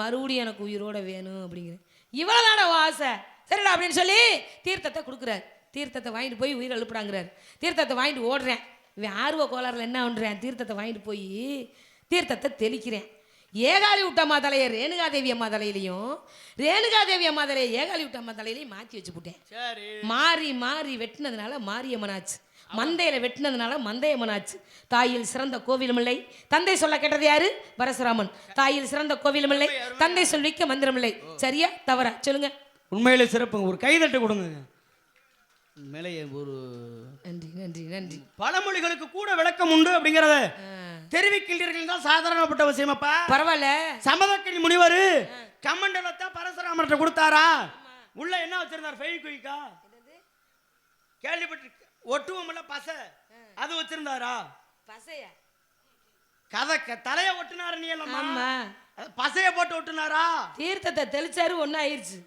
மறுபடியும் எனக்கு உயிரோட வேணும் அப்படிங்கிற இவ்வளோதான ஆசை. சரிடா அப்படின்னு சொல்லி தீர்த்தத்தை கொடுக்குறாரு. தீர்த்தத்தை வாங்கிட்டு போய் உயிர் எழுப்புடாங்கிறாரு. தீர்த்தத்தை வாங்கிட்டு ஓடுறேன். இவன் ஆர்வ கோளாறுல என்ன பண்ணுறேன்? தீர்த்தத்தை வாங்கிட்டு போய் தீர்த்தத்தை தெளிக்கிறேன். ஏகாலி விட்டம்மா தலையை ரேணுகாதேவி அம்மா தலையிலையும், ரேணுகாதேவி அம்மா தலையை ஏகாலி விட்டம்மா தலையிலையும் மாற்றி வச்சு போட்டேன். மாறி மாறி வெட்டினதுனால மாரியம்மனாச்சு, மந்தையில வெட்டினதுனால மந்தையம்மனாச்சு. தாயில் சிறந்த கோவிலுமில்லை, தந்தை சொல்ல கேட்டது யாரு? பரசுராமன். தாயில் சிறந்த கோவிலுமில்லை, தந்தை சொல்லிக்க மந்திரமில்லை. சரியா தவறா சொல்லுங்க? உண்மையிலே சிறப்புங்க, ஒரு கைதட்டு கொடுங்க. உண்மையிலே ஒரு நன்றி நன்றி நன்றி. பழமொழிகளுக்கு கூட விளக்கம் உண்டு அப்படிங்கறத தெரிவிக்கின்றீர்கள் தான் சாதாரணப்பட்ட விஷயமாப்பா. பரவாயில்ல. சமதக்கணி முனிவர் கமண்டலத்தை பரசுராமர்கிட்ட கொடுத்தாரா? உள்ள என்ன வச்சிருந்தார்? ஃபெயில் குயிக்கா கேள்விப்பட்டு ஒட்டுவமில்ல பசை, அது வச்சிருந்தாரா? பசையா? தலைய ஒட்டுனாரு நீ எல்லாம் ஆமா பசைய போட்டு ஒட்டுனாரா? தீர்த்தத்தை தெளிச்சாரு ஒண்ணு ஆயிருச்சு.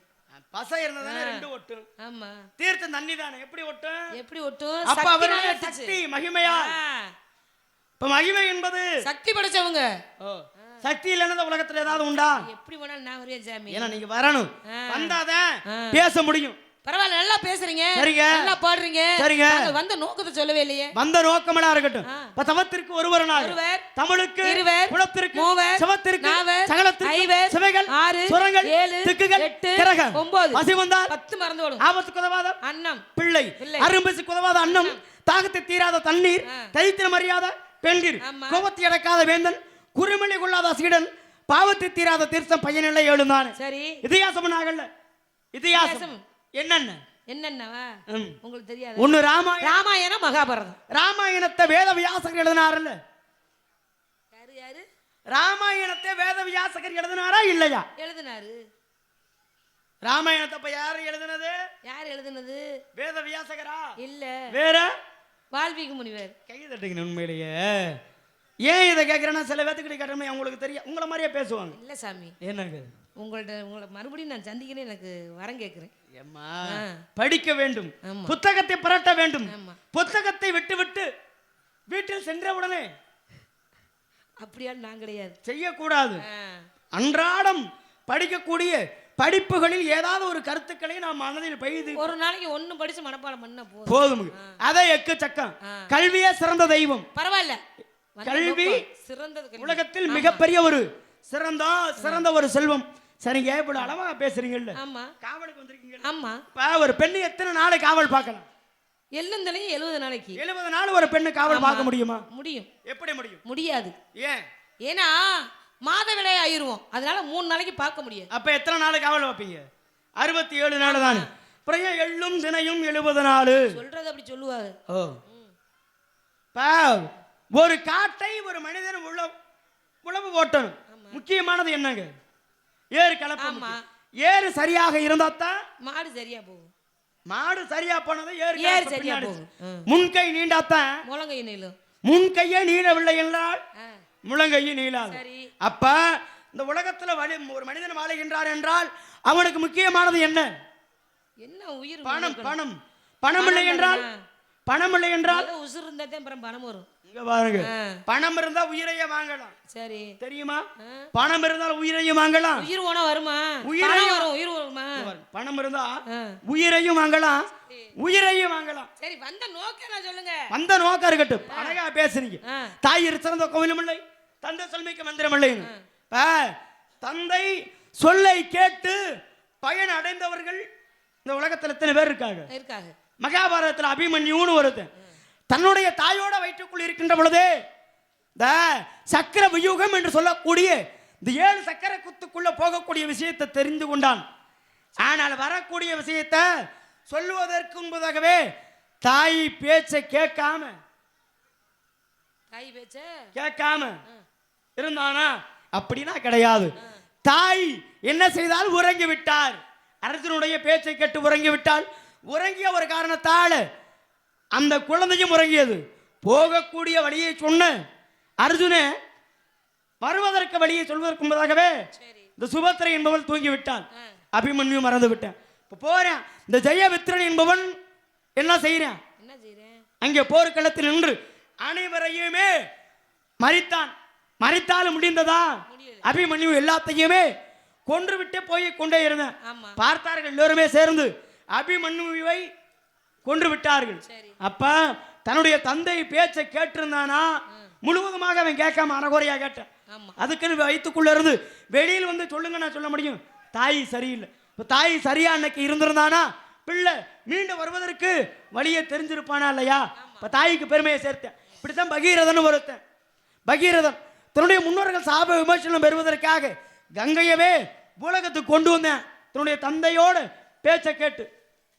பசை இருந்ததானே ரெண்டு ஒட்டும். ஆமா தீர்த்தம் தண்ணி தானே எப்படி ஒட்டும்? எப்படி ஒட்டும்? அப்ப அவருடைய சக்தி மகிமையா? இப்ப மகிமை என்பது சக்தி படைச்சவங்க. சக்தி இல்லைன்னா இந்த உலகத்துல ஏதாவது உண்டா? எப்படி வேணாலும் நான் வருவேன் சாமி. ஏன்னா நீங்க வரணும், வந்தாதான் பேச முடியும். பரவாயில்ல, நல்லா பேசுறீங்க, சரிங்க, நல்லா பாடுறீங்க. சரிங்க. வந்த நோக்கத்தை சொல்லவே இல்லையே. வந்த நோக்கமெல்லாம் இருக்கட்டும். தவத்திற்கு ஒருவரனாக, தமிழுக்கு இருவர், குலத்திற்கு மூவர், சிவத்திற்கு நாவர், சகலத்திற்கு ஐவர், சிவைகள், ஆறு, சுரங்கள், ஏழு, திக்குகள், எட்டு, கிரகம், 9, பசி வந்தால் 10 மறந்து ஓடும். ஆபத்துக்கு உதவாத அன்னம் பிள்ளை, அரும்பசுக்கு உதவாத அன்னம், தாகத்தை தீராத தண்ணீர், தைத்திரம் அறியாத பெண்டீர், கோபத்தை அடக்காத வேந்தன், குறுமொழி கொள்ளாத சீடன், பாவத்தை தீராத தீர்த்தம் பையனில்லை எழுந்தானே. சரி, இதிகாசம் நாகல்ல. இதிகாசம் என்னென்ன என்னென்னவா உங்களுக்கு தெரியாது? ஒன்னு ராமாயணம், மகாபாரதம். ராமாயணத்தை வேத வியாசகர் எழுதினார்ல. யாரு யாரு? ராமாயணத்தை வேத வியாசகர் எழுதினாரா இல்லையா? எழுதினாரு. ராமாயணத்தை இப்ப யாரு எழுதினது? யார் எழுதினது? வேத வியாசகரா? இல்ல, வேற வால்மீகி முனிவர். கை தட்டுங்க. உண்மையிலேயே ஏன் இதை கேட்கிறேன்னா, சில பேத்துக்கிட்ட கேட்டோமே அவங்களுக்கு தெரியும், உங்களை மாதிரியே பேசுவாங்க. இல்ல சாமி, என்னங்க உங்களை மறுபடியும் நான் சந்திக்கிறேன், எனக்கு வரம் கேட்கிறேன். படிக்க வேண்டும், புத்தகத்தை புரட்ட வேண்டும். ஆமா. புத்தகத்தை விட்டு விட்டு வீட்டில் சென்றவுடனே அப்படியா? நான் கிடையாது, செய்யக்கூடாது. அன்றாடம் படிக்கக்கூடிய படிப்புகளில் ஏதாவது ஒரு கருத்துக்களை நாம் மனதில் பெய்து ஒரு நாளைக்கு ஒண்ணு படிச்சு மனப்பாடம் பண்ண போதும். அதை எக்கச்சக்கம். கல்வியே சிறந்த தெய்வம். பரவாயில்ல, கல்வி சிறந்தது, உலகத்தில் மிகப்பெரிய ஒரு சிறந்த ஒரு செல்வம். சரிங்க, இப்படி அளவா பேசுறீங்கல்ல. ஆமா, காவலுக்கு வந்திருக்கீங்க. ஆமா. இப்ப ஒரு பெண்ணு எத்தனை நாள் காவல் பார்க்கலாம்? எழுந்தலையும் 70 நாளைக்கு. 70 நாள் ஒரு பெண்ணு காவல் பார்க்க முடியுமா? முடியும். எப்படி முடியும்? முடியாது. ஏன்? ஏன்னா மாதவிடாய் ஆயிருவோம், அதனால 3 நாளைக்கு பார்க்க முடியாது. அப்ப எத்தனை நாள் காவல் வைப்பீங்க? 67 நாள் தானே. அப்புறம் எள்ளும் தினையும் 70 நாள் சொல்றது அப்படி சொல்லுவாங்க. ஒரு காட்டை ஒரு மனிதன் உழவு ஓட்டணும். முக்கியமானது என்னங்க? ஏறு கலப்ப. ஏறு சரியாக இருந்தாத்தான் மாடு சரியா போகும். மாடு சரியா போனது ஏறு சரியா போகும். முன்கை நீண்டாத்தான் முழங்கை நீளும். முன்கையே நீளவில்லை என்றால் முழங்கையும் நீளாது. சரி, அப்ப இந்த உலகத்துல ஒரு மனிதன் வாழுகின்றார் என்றால் அவனுக்கு முக்கியமானது என்ன? என்ன? உயிர். பணம். பணம் பணம் இல்லை என்றால் உசுர் இருந்தா தான் அப்புறம் பணம் வரும். இங்க பாருங்க, பணம் இருந்தா உயிரையே வாங்கலாம். சரி, தெரியுமா? பணம் இருந்தால் உயிரையும் வாங்கலாம். உயிர் போனா வருமா? உயிரையும் வரும். உயிர் வருமா? பணம் இருந்தா உயிரையும் வாங்கலாம், உயிரையும் வாங்கலாம். சரி, வந்த நோக்கம் சொல்லுங்க. வந்த நோக்கம் இருக்கட்டும். அழகா பேசுறீங்க. தாய் சிறந்த கோவிலும் இல்லை, தந்தை சொல்மைக்கு மந்திரம் இல்லை. தந்தை சொல்லை கேட்டு பயன் அடைந்தவர்கள் இந்த உலகத்துல எத்தனை பேர் இருக்காங்க? மகாபாரதத்தில் அபிமன்யுன்னு ஒருத்தன் தன்னுடைய தாயோட வயிற்றுக்குள் இருக்கின்ற பொழுதே இந்த சக்கர வியூகம் என்று சொல்லக்கூடிய இந்த 7 சக்கர குத்துக்குள்ள போகக்கூடிய விஷயத்தை தெரிந்து கொண்டான். ஆனால் வரக்கூடிய விஷயத்தை சொல்லுவதற்கு முன்பதாகவே தாய் பேச்சை கேட்காம இருந்தானா? அப்படின்னா கிடையாது. தாய் என்ன செய்தால் உறங்கி விட்டார். அர்ஜுனுடைய பேச்சை கேட்டு உறங்கி விட்டால், உறங்கிய ஒரு காரணத்தால் அந்த குழந்தையும் உறங்கியது. போகக்கூடிய வழியை சொன்ன அர்ஜுன வருவதற்கு வழியை சொல்வதற்கு முன்பதாகவே இந்த சுபத்திரை என்பவள் தூங்கி விட்டான். அபிமன்யு மறந்து விட்டான். இப்ப போறேன், இந்த ஜெயவித்ரன் என்பவன் என்ன செய்யறான்? அங்கே போர்க்களத்தில் நின்று அனைவரையுமே மறித்தான். மறித்தாலும் முடிந்ததா? அபிமன்யு எல்லாத்தையுமே கொன்று விட்டு போய் கொண்டே இருந்தான். பார்த்தார்கள் எல்லோருமே சேர்ந்து அபிமன்யுவை கொன்று விட்டார்கள். அப்ப தன்னுடைய தந்தை பேச்சை கேட்டிருந்தானா? முழுவதுமாக அவன் கேட்காம அறகுறையா கேட்டான். அதுக்குன்னு வயிற்றுக்குள்ள இருந்து வெளியில் வந்து சொல்லுங்க, நான் சொல்ல முடியும் தாய் சரியில்லை. இப்ப தாய் சரியா அன்னைக்கு இருந்திருந்தானா பிள்ளை மீண்டும் வருவதற்கு வழியை தெரிஞ்சிருப்பானா இல்லையா? இப்ப தாய்க்கு பெருமையை சேர்த்தேன். இப்படித்தான் பகீரதன் ஒருத்தன். பகீரதன் தன்னுடைய முன்னோர்கள் சாப விமர்சனம் பெறுவதற்காக கங்கையவே உலகத்துக்கு கொண்டு வந்தேன். தன்னுடைய தந்தையோட பேச்சை கேட்டு.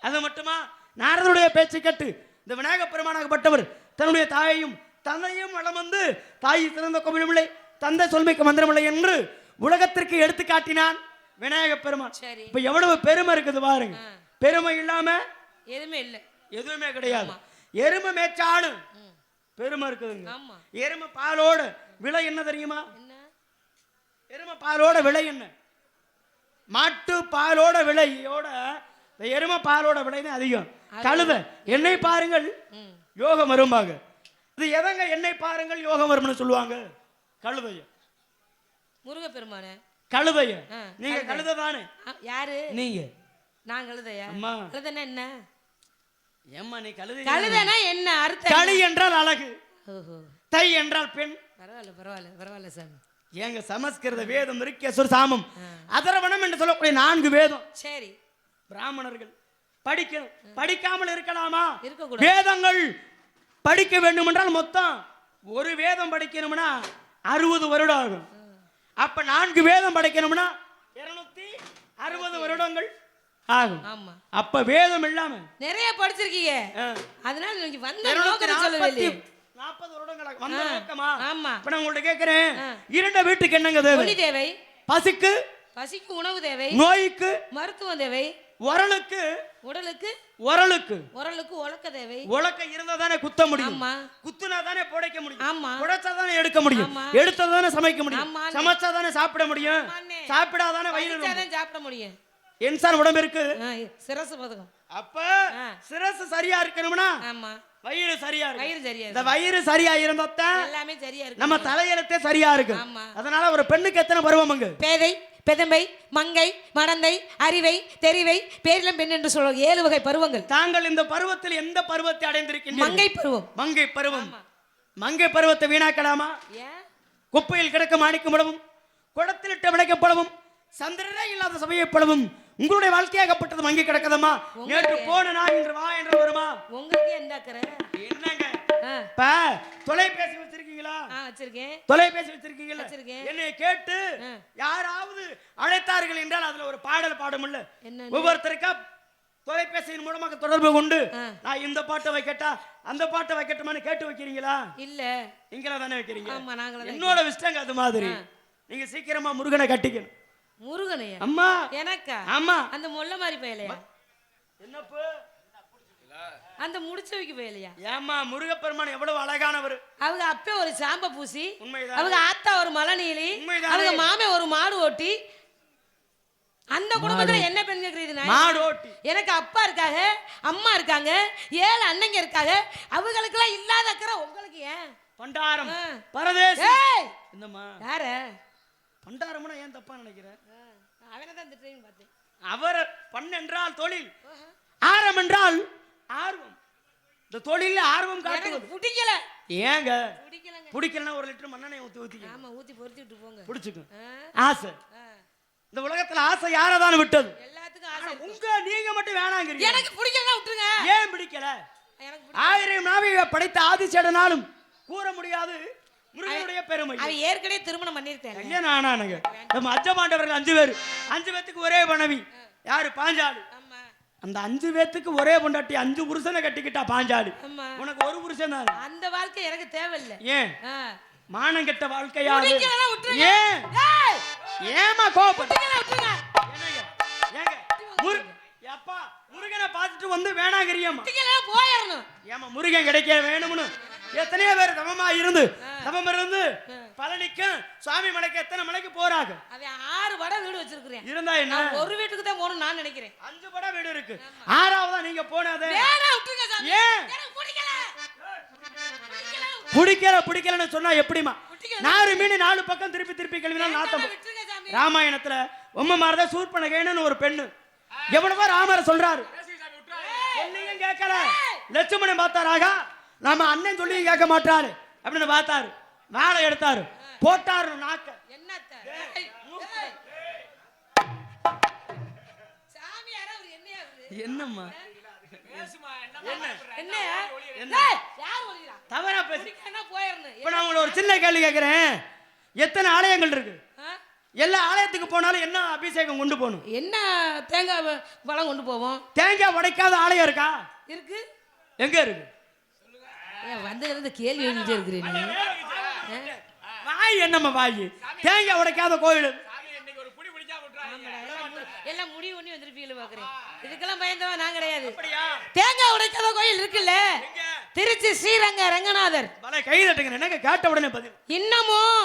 அது மட்டுமா, நாரதனுடைய பேச்சை கேட்டு இந்த விநாயக பெருமானாகப்பட்டவர் தன்னுடைய தாயையும் தந்தையும் வளம் வந்து தாய் சிறந்த கோவிலுமில்லை, தந்தை சொல்மைக்கு மந்திரமில்லை என்று உலகத்திற்கு எடுத்து காட்டினான் விநாயக பெருமான். இப்ப எவ்வளவு பெருமை இருக்குது பாருங்க. பெருமை இல்லாம எதுவுமே இல்லை, எதுவுமே கிடையாது. எருமை மேய்ச்சாலும் பெருமை இருக்குதுங்க. எருமை பாலோடு விலை என்ன தெரியுமா? என்ன? எருமை பாலோட விலை என்ன? மாட்டு பாலோட விலையோட இந்த எருமை பாலோட விலை தான் அதிகம். கழுதை எண்ணெய் பாருங்கள் யோகம் வரும்பாங்க. இது எதங்க எண்ணெய் பாருங்கள் யோகம் வரும்னு சொல்லுவாங்க? கழுதைய. முருகப்பெருமானே. கழுதைய. ஆ, நீங்க கழுதை. கழுதை தானே? யாரு? நீங்க. நான் கழுதையா? அம்மா. கழுதைனா என்ன? ஏம்மா நீ கழுதை. கழுதைனா என்ன அர்த்தம்? களி என்றால் அழகு, ஓஹோ, தை என்றால் பெண். பரவாயில்ல பரவாயில்ல பரவாயில்ல சாமி. ஏங்க சமஸ்கிருத வேதம் இருக்கேஸ்வர சாமம் அதர்வணம் என்று சொல்லக்கூடிய 4 வேதம். சரி, பிராமணர்கள் படிக்கணும். படிக்காமல் இருக்கலாமா? இருக்கக்கூடாது. வேதங்கள் படிக்க வேண்டும் என்றால் மொத்தம் ஒரு வேதம் படிக்கணும்னா 60 வருடம் ஆகும். அப்ப 4 வேதம் படிக்கணும்னா 260 வருடங்கள் ஆகும். ஆமா, அப்ப வேதம் இல்லாம நிறைய படிச்சிருக்கீங்க. ஆ, அதனால நீங்க வந்த நோக்கத்தை சொல்லவே இல்லையே. 40 வருடங்களாக வந்த நோக்கமா? ஆமா. இப்ப நான் உங்கள்ட்ட கேட்கிறேன், இருண்ட வீட்டுக்கு என்னங்க தேவை? ஒளி தேவை, பசிக்கு, பசிக்கு உணவு தேவை, நோய்க்கு மருத்துவம் தேவை, உரலுக்கு, உடலுக்கு உரலுக்கு உரலுக்கு உலக்க தேவை. உலக்க இருந்தா தானே குத்த முடியும். ஆமா, குத்துனா தானே புடைக்க முடியும். ஆமா, புடைச்சா தானே எடுக்க முடியும். ஆமா. எடுத்தா தானே சமைக்க முடியும். ஆமா. சமைச்சா தானே சாப்பிட முடியும். ஆமாண்ணே. சாப்பிடாதானே வயிறு ரொம்ப. பசிச்சாதான் சாப்பிட முடியும். இன்சான் உடம்பு இருக்கு. சிரசு பதக்கம். அப்ப சிரசு சரியா இருக்கணும்னா ஆமா, வயிறு சரியா இருக்கு. வயிறு சரியா இந்த இருக்கு. வயிறு சரியா இருந்தா எல்லாமே சரியா இருக்கு. நம்ம தலையெழுத்தே சரியா இருக்கு. ஆமா. அதனால ஒரு பெண்ணுக்கு எத்தனை பருவம்? பேதை, பெதம்பை, மங்கை, மடந்தை, அறிவை, தெரிவை, பேரிளம் பெண் என்று சொல்ல 7 வகை பருவங்கள். தாங்கள் இந்த பருவத்தில் எந்த பருவத்தை அடைந்திருக்கின்றீர்கள்? மங்கை பருவம். மங்கை பருவம். மங்கை பருவத்தை வீணாக்கலாமா? ஏன்? குப்பையில் கிடக்க மாணிக்கப்படவும், குடத்திலிட்டு விளைக்கப்படவும், சந்திரனே இல்லாத சபையப்படவும் உங்களுடைய வாழ்க்கையாகப்பட்டது மங்கி கிடக்கதமா? நேற்று போன நான் இன்று வா என்று வருமா? உங்களுக்கு என்ன அக்கறை? என்னங்க ஆ, இப்ப தொலைபேசி வச்சிருக்கீங்களா? வச்சிருக்கேன். தொலைபேசி வச்சிருக்கீங்களா? வச்சிருக்கேன். என்னை கேட்டு யாராவது அழைத்தார்கள் என்றால் அதுல ஒரு பாடல் பாடும்ல, என்ன? ஒவ்வொருத்தருக்கா தொலைபேசியின் மூலமாக தொடர்பு கொண்டு நான் இந்த பாட்டை வைக்கட்டா அந்த பாட்டை வைக்கட்டுமான்னு கேட்டு வைக்கிறீங்களா? இல்ல, நீங்களா தானே வைக்கிறீங்க. ஆமா, நாங்களே தான். என்னோட விஷ்டங்க அது மாதிரி. நீங்க சீக்கிரமா முருகனை கட்டிக்கணும். முருகனையா? அம்மா. எனக்கா? ஆமா. அந்த முல்லை மாதிரி பயலையா? என்னப்பு அந்த முடிச்சவைக்கு பயலையா? ஏமா முருகப்பெருமான் எவ்வளவு அழகானவர். அவங்க அப்பே ஒரு சாம்ப பூசி, உண்மைதான். அவங்க ஆத்தா ஒரு மலை நீலி, உண்மைதான். அவங்க மாமே ஒரு மாடு ஓட்டி. அந்த குடும்பத்துல என்ன பெண் கேக்குறீங்க? மாடு ஓட்டி. எனக்கு அப்பா இருக்காங்க, அம்மா இருக்காங்க, 7 அண்ணங்க இருக்காங்க. அவங்களுக்கு எல்லாம் இல்லாத அக்கறை உங்களுக்கு ஏன்? பண்டாரம் பரதேசி. ஏய், என்னம்மா யார பண்டாரம்னா ஏன் தப்பா நினைக்கிற? அவனை தான் திட்டுறீங்க பார்த்தேன். அவர் பண்ண என்றால் தொழில், ஆரம் என்றால் ஆர்வம். இந்த தொழில ஆர்வம் எனக்கு காட்டுவது. பிடிக்கல. ஏங்க பிடிக்கலங்க. பிடிக்கலன்னா 1 லிட்டர் மண்ணெண்ணெய் ஊத்திக்க. ஆமா, ஊத்தி பொறுத்தி விட்டு போங்க. பிடிச்சுக்கும். ஆ, ஆசை. இந்த உலகத்துல ஆசை யாரதான் விட்டது? எல்லாத்துக்கும் ஆசை இருக்கு. உங்க நீங்க மட்டும் வேணாங்கிறீங்க. எனக்கு பிடிக்கலன்னா விட்டுருங்க. ஏன் பிடிக்கல? எனக்கு 1000 நாவை படைத்த ஆதிசேடனாலும் கூற முடியாது முருகனுடைய பெருமை. அவ ஏற்கனவே திருமணம் பண்ணிருக்கேன். ஏன் ஆனானுங்க நம்ம அஜமாண்டவர்கள் 5 பேர், 5 பேத்துக்கு ஒரே மனைவி. யாரு? பாஞ்சாலி. ஆமா, அந்த 5 பேத்துக்கு ஒரே பொண்டாட்டி, 5 புருஷனை கட்டிக்கிட்டா பாஞ்சாலி. ஆமா. உனக்கு ஒரு புருஷன் தான். அந்த வாழ்க்கை எனக்கு தேவையில்லை. ஏன்? ஆ, மானம் கெட்ட வாழ்க்கையாது. பிடிக்கலன்னா விட்டுருங்க. ஏன்? ஏய், ஏமா கோபப்பட்ட? பிடிக்கலன்னா விட்டுருங்க. ஏங்க எப்பா முருகனை பார்த்துட்டு வந்து வேணாங்கிறியம்மா? பிடிக்கலன்னா போயிடணும். ஏமா முருகன் கிடைக்க வேணும்னு எத்தனையோ பேர் தவமா இருந்து தவம் இருந்து பழனிக்கும் சுவாமி மலைக்கு எத்தனை மலைக்கு போறாங்க. அவன் 6 வடை வீடு வச்சிருக்கிறேன். இருந்தா என்ன? நான் ஒரு வீட்டுக்கு தான் போகணும் நான் நினைக்கிறேன். 5 பட வீடு இருக்கு. 6ஆவதா நீங்க போனது? வேணா விட்டுருங்க சாமி. ஏன்? எனக்கு பிடிக்கல. பிடிக்கலன்னு சொன்னா எப்படிமா? 4 மீன் 4 பக்கம் திருப்பி திருப்பி கழுவினா நாத்தம். விட்டுருங்க சாமி. ராமாயணத்துல உம்மமாரத சூர்பனகைன்னு ஒரு பெண்ணு எவ்வளவோ ராமர் சொல்றாரு. என்னையும் கேட்கல. லட்சுமணன் பார்த்தாராக, நாம அண்ணன் சொல்லியும் கேட்க மாட்டாரு அப்படின்னு பார்த்தாரு. வாழை எடுத்தாரு, போட்டாரு நாக்க. என்னத்த? ஏய், ஏய். சாமி யாரோ ஒரு என்னையா அவரு? என்னம்மா என்ன? ஏய், யார் ஒளிறா? தவறா பேசி. பிடிக்கலன்னா போயிடணும். இப்ப நான் உங்களை ஒரு சின்ன கேள்வி கேட்கிறேன். எத்தனை ஆலயங்கள் இருக்கு? எல்லா ஆலயத்துக்கு போனாலும் என்ன அபிஷேகம் கொண்டு போகணும்? என்ன தேங்காய் பழம் கொண்டு போவோம். தேங்காய் உடைக்காத ஆலயம் இருக்கா? இருக்கு. எங்க இருக்கு? வந்ததுல கேள்வி எழுதிட்டே இருக்கிறேன் நீ. வாய் என்னம்மா வாய்? தேங்காய் உடைக்காத கோயில் எல்லாம் முடிவு பண்ணி வந்திருப்பீங்களு பாக்குறேன். இதுக்கெல்லாம் பயந்தவன் நான் கிடையாது. தேங்காய் உடைக்காத கோயில் இருக்குல்ல, திருச்சி ஸ்ரீரங்க ரங்கநாதர். பல கை தட்டுங்க. என்னங்க கேட்ட உடனே பதில். இன்னமும்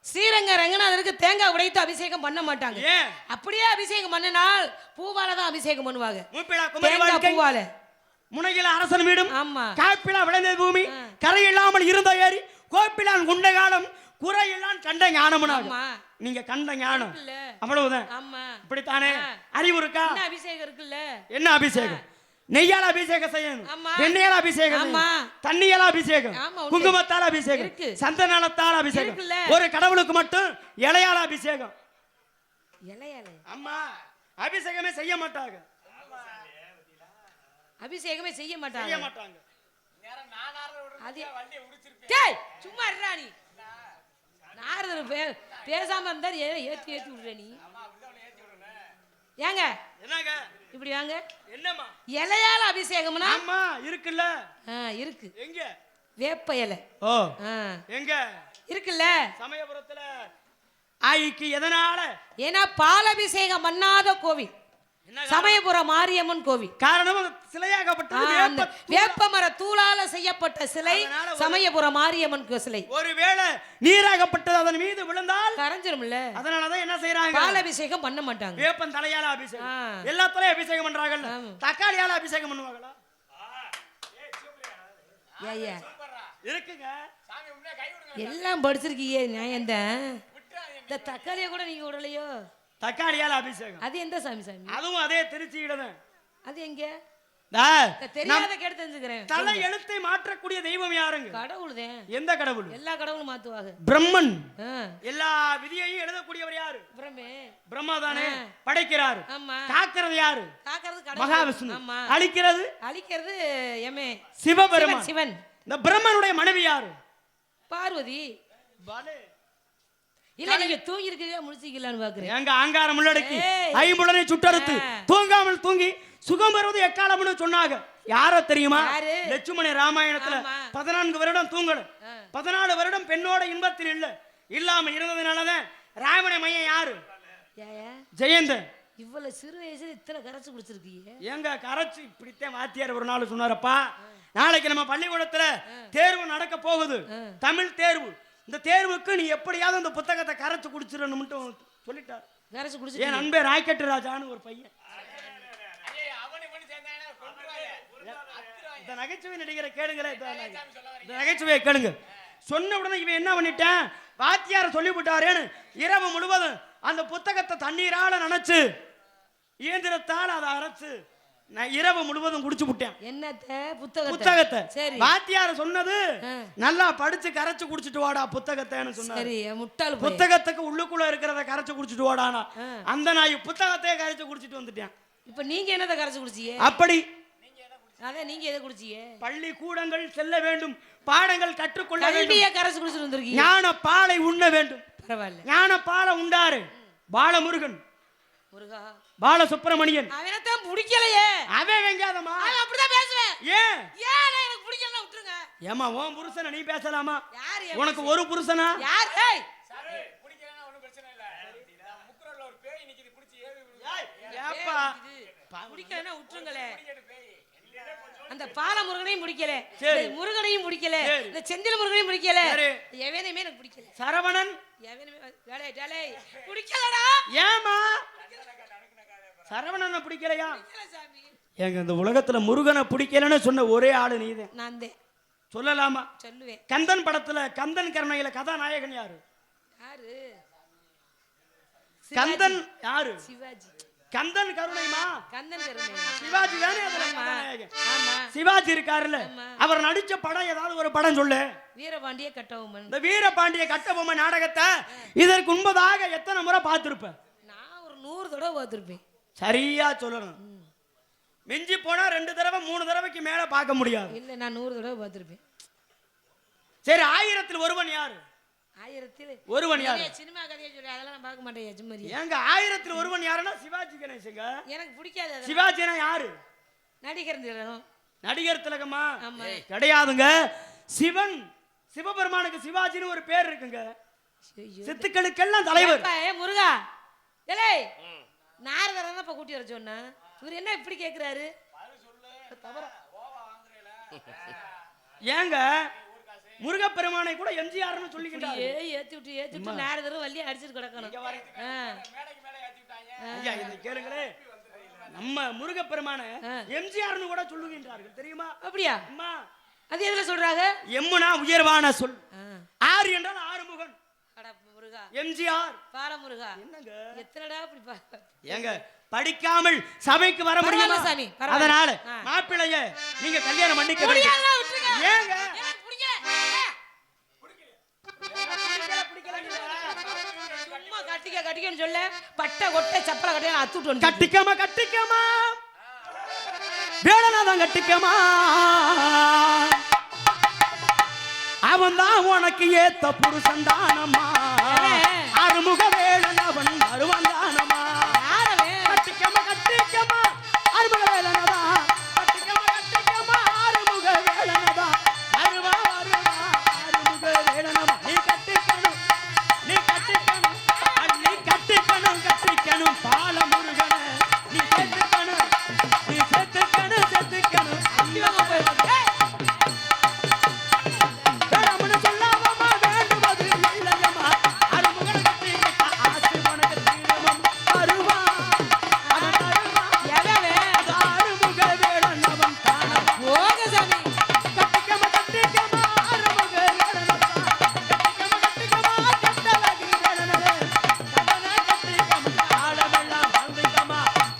ஸ்ரீரங்க ரங்கநாதருக்கு தேங்காய் உடைத்து அபிஷேகம் பண்ண மாட்டாங்க. ஏன்? அப்படியே அபிஷேகம் பண்ணினால் பூவால தான் அபிஷேகம் பண்ணுவாங்க. மூப்பிலா குமரி தேங்காய் வாழ்க்கை, பூவால. முனையில அரசன் வீடும், ஆமா. காப்பிலா விளைந்த பூமி, கரை இல்லாமல் இருந்த ஏரி, கோப்பிலான் குண்ட காலம், குறையெல்லாம் கண்ட ஞானம்னாங்க. ஆமா. நீங்க கண்ட ஞானம் இல்ல. அவ்வளவுதான். ஆமா. இப்படித்தானே அறிவு இருக்கா? என்ன அபிஷேகம் இருக்குல்ல? என்ன அபிஷேகம்? நெய்யால அபிஷேகம் செய்யணும், ஆமா. எண்ணெயால அபிஷேகம் ஆமா. செய்யணும், தண்ணியால அபிஷேகம், ஆமா, உண்டு. குங்குமத்தால அபிஷேகம், இருக்கு. சந்தனத்தால அபிஷேகம். இருக்குல்ல. ஒரு கடவுளுக்கு மட்டும் இலையால அபிஷேகம். இலையால அம்மா அபிஷேகமே செய்ய மாட்டாங்க. அபிஷேகமே செய்ய செய்ய மாட்டாங்க. மாட்டாங்க. அது டேய் சும்மா இருடா நீ. நாரதர் பேசாம இருந்தா ஏத்தி விடுற நீ. ஏங்க என்னங்க இப்படி வாங்க. என்னம்மா? இலையால அபிஷேகம்னா ஆமா இருக்குல்ல. இருக்கு. எங்க? வேப்ப இலை. ஓ ஆ, எங்க? இருக்குல்ல. சமயபுரத்துல ஆயிக்கு எதனால? ஏன்னா பாலபிஷேகம் பண்ணாத கோவில் சமயபுரம் மாரியம்மன் கோவில். காரணம் சிலையாகப்பட்டது அந்த வேப்ப மர தூளால செய்யப்பட்ட சிலை அதனால சமயபுரம் மாரியம்மன் சிலை. ஒருவேளை நீராகப்பட்டது அதன் மீது விழுந்தால் கரைஞ்சிரும்ல. அதனாலதான் என்ன செய்யறாங்க? பாலபிஷேகம் பண்ண மாட்டாங்க. வேப்பன் தலையால அபிஷேகம், ஆ. எல்லாத்துலயும் அபிஷேகம் பண்றாங்கல்ல. ஆமா. தக்காளியால அபிஷேகம் பண்ணுவாங்களா? ஐயா இருக்குங்க. எல்லாம் படிச்சிருக்கீங்க நியாயம்தான். இந்த தக்காளியை கூட நீங்க விடலையோ? தக்காளியால அபிஷேகம். அது எந்த சாமி சாமி? அதுவும் அதே திருச்சியிடதான். அது எங்க? டா, தெரியாத கேட்டு தெரிஞ்சுக்கிறேன். தலை எழுத்தை மாற்றக்கூடிய தெய்வம் யாருங்க? கடவுள் தான். எந்த கடவுள்? எல்லா கடவுளும் மாத்துவாங்க. பிரம்மன். ஆ. எல்லா விதியையும் எழுதக்கூடியவர் யாரு? பிரம்மே. பிரம்மா தானே படைக்கிறாரு. ஆமா. காக்கிறது யாரு? காக்கிறது கடவுள். மகாவிஷ்ணு. ஆமா. அழிக்கிறது அழிக்கிறது எமே சிவபெருமான். சிவன். இந்த பிரம்மனுடைய மனைவி யாரு? பார்வதி. இல்ல நீங்க தூங்கி இருக்கீங்க முடிச்சிக்கலாம்னு பாக்குறேன். எங்க ஆங்காரம் உள்ளடக்கி ஏய். ஐம்புலனை சுட்டறுத்து தூங்காமல் தூங்கி சுகம் வருவது எக்காலம்னு சொன்னாங்க. யார தெரியுமா? யாரு? லட்சுமண ராமாயணத்துல ஆமா. 14 வருடம் தூங்கணும், 14 வருடம் பெண்ணோட இன்பத்தில் இல்லாம இருந்ததுனாலதான் ராமனை மையம் யாரு? ஏயா ஜெயந்தன். இவ்வளவு சிறு வயசுல இத்தனை கரைச்சு குடிச்சிருக்கீங்க. எங்க கரைச்சு இப்படித்தான் வாத்தியார் ஒரு நாள் சொன்னாரப்பா, நாளைக்கு நம்ம பள்ளிக்கூடத்துல தேர்வு நடக்க போகுது, தமிழ் தேர்வு. இந்த தேர்வுக்கு நீ எப்படியாவது இந்த புத்தகத்தை கரைச்சு குடிச்சிடணும்னு சொல்லிட்டார். கரைச்சு என் குடிச்சு அன்பே ராக்கெட் ராஜான்னு ஒரு பையன். இந்த நகைச்சுவை நடிகரை கேளுங்களேன், இந்த நகைச்சுவையை கேளுங்க. சொன்ன உடனே இவன் என்ன பண்ணிட்டான், வாத்தியார சொல்லிவிட்டாரேன்னு இரவு முழுவதும் அந்த புத்தகத்தை தண்ணீரால நினைச்சு இயந்திரத்தால் அதை அரைச்சு நான் இரவு முழுவதும் குடிச்சு விட்டேன். என்னத்த புத்தகத்தை சரி வாத்தியார சொன்னது நல்லா படிச்சு கரைச்சு குடிச்சிட்டு வாடா புத்தகத்தைன்னு சொன்னாரு. சரி முட்டாள் பையன். புத்தகத்துக்கு உள்ளுக்குள்ள இருக்கிறத கரைச்சு குடிச்சிட்டு வாடானா அந்த நாய் புத்தகத்தையே கரைச்சு குடிச்சிட்டு வந்துட்டேன். இப்ப நீங்க என்னத கரைச்சு குடிச்சீங்க? அப்படி அதான் நீங்க எதை குடிச்சீங்க? பள்ளி கூடங்கள் செல்ல வேண்டும், பாடங்கள் கற்றுக்கொள்ள வேண்டும், கல்வியை கரைச்சு குடிச்சிட்டு வந்திருக்கீங்க. ஞான பாலை உண்ண வேண்டும். பரவாயில்ல. ஞான பாலை உண்டாரு பாலமுருகன், முருகா, பால சுப்பிரமணியன். அவனைத்தான் பிடிக்கலையே. அவன் வெங்காதமா? அவன் அப்படிதான் பேசுவேன். ஏன் ஏன் எனக்கு பிடிக்கலன்னா விட்டுருங்க. ஏமா உன் புருஷனை நீ பேசலாமா? யார் உனக்கு ஒரு புருஷனா? யார்? ஏய் ஏப்பா பிடிக்கலன்னா விட்டுருங்களே. அந்த பால முருகனையும் பிடிக்கல, சரி. இந்த முருகனையும் பிடிக்கல, சரி. இந்த செந்தில் முருகனையும் பிடிக்கல, சரி. எவனையுமே எனக்கு பிடிக்கல. சரவணன் எவனையுமே டேய் டேய் பிடிக்கலடா. ஏமா சரவணனை பிடிக்கலையா? பிடிக்கல சாமி. எங்க இந்த உலகத்துல முருகனை பிடிக்கலன்னு சொன்ன ஒரே ஆளு நீதான். நான் தான் சொல்லலாமா? சொல்லுவேன். கந்தன் படத்துல கந்தன் கருணையில கதாநாயகன் யாரு? யாரு? கந்தன் யாரு? சிவாஜி. கந்தன் கருணைமா? கந்தன் கருணை. சிவாஜி தானே அதுல ஆமா. கதாநாயகன். ஆமா. சிவாஜி இருக்காருல்ல, ஆமா. அவர் நடிச்ச படம் ஏதாவது ஒரு படம் சொல்லு. வீரபாண்டிய கட்டபொம்மன். இந்த வீரபாண்டிய கட்டபொம்மன் நாடகத்தை இதற்கு முன்பதாக எத்தனை முறை பார்த்திருப்ப? நான் ஒரு 100 தடவை பார்த்திருப்பேன். சரியா சொல்லணும். மிஞ்சி போனா 2 தடவை 3 தடவைக்கு மேல பார்க்க முடியாது. இல்ல நான் 100 தடவை பார்த்திருப்பேன். சரி, 1000ல் ஒருவன் யாரு? 1000ல் ஒருவன் யாரு? சினிமா கதையை சொல்லி அதெல்லாம் நான் பார்க்க மாட்டேன். சும்மாரி ஏங்க 1000ல் ஒருவன் யாருன்னா சிவாஜி கணேசங்க. எனக்கு பிடிக்காது. அதெல்லாம். சிவாஜினா யாரு? நடிகர் திலகம். நடிகர் திலகமா? ஆமா. கிடையாதுங்க. சிவன், சிவபெருமானுக்கு சிவாஜின்னு ஒரு பேர் இருக்குங்க. ஐயோ. சித்துக்களுக்கெல்லாம் தலைவர். ஏப்பா, ஏ முருகா, ஏலே நாரதரன் இப்ப கூட்டி வர சொன்னா இவர் என்ன இப்படி கேக்குறாரு? ஏங்க முருகப்பெருமானை கூட எம்ஜிஆர்னு சொல்லிக்கிட்டாரு. ஏத்தி விட்டு நேர தடவை வள்ளி அடிச்சிட்டு கிடக்கணும். ஐயா இதை கேளுங்களே, நம்ம முருகப்பெருமான எம்ஜிஆர்னு கூட சொல்லுகின்றார்கள் தெரியுமா? அப்படியா? அம்மா அது எதுல சொல்றாங்க? எம்முனா உயர்வான சொல், ஆறு என்றால் ஆறுமுகன், முருகா எம்ஜிஆர் பாலமுருகா. என்னங்க எத்தனடா இப்படி ஏங்க படிக்காமல் சபைக்கு வர முடியல சாமி. அதனால மாப்பிள்ளைய நீங்க கல்யாணம் பண்ணிக்க வேண்டிய ஏங்க சும்மா கட்டிக்கன்னு சொல்ல பட்டை கொட்டை சப்பலை கட்டியா அத்துட்டு கட்டிக்கமா வேடனாதான் கட்டிக்கமா, அவன் தான் உனக்கு ஏத்த புருஷன் தானம்மா, அறுமுக வேளன் அவன் வருவான் தானம்மா. கட்டிக்கமா அறுமுக வேளனதா, கட்டிக்கமா அறுமுக வேளனதா, வருவா அறுமுக வேளனமா. நீ கட்டிக்கணும் பால முருகன, நீ சேர்த்துக்கணும் வேணாம்னு சொல்லாமமா வேண்டுவது இல்லையம்மா, அறுமுகன கட்டிக்கிட்ட ஆசை உனக்கு தீரமம் வருவா அறுமுக வேளன் அவன் தானா. கட்டிக்கமா அறுமுக வேளனதா, கட்டிக்கமா கட்டழகி வேளனதே,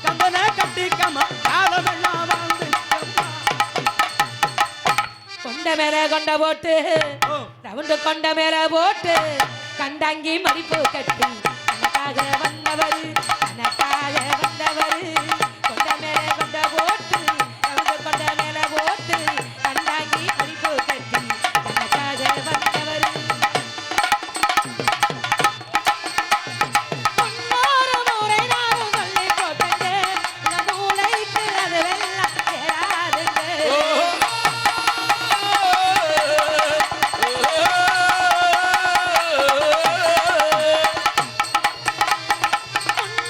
கம்பனை கட்டிக்கமா காலமெல்லாம் வாழ்ந்துக்கம்மா. கொண்ட மேல கொண்ட போட்டு ரவுண்டு கொண்ட மேல போட்டு கண்டாங்கி மடிப்பு கட்டி எனக்காக வந்தவர் கொண்ட மேல கொண்ட போட்டு ரவுண்டு கொண்ட மேல போட்டு கண்டாங்கி மடிப்பு கட்டி எனக்காக வந்தவர். முன்னொரு முறை நானும் சொல்லி போட்டேங்க, உங்க மூளைக்கு அது வெள்ளம் சேராதுங்க.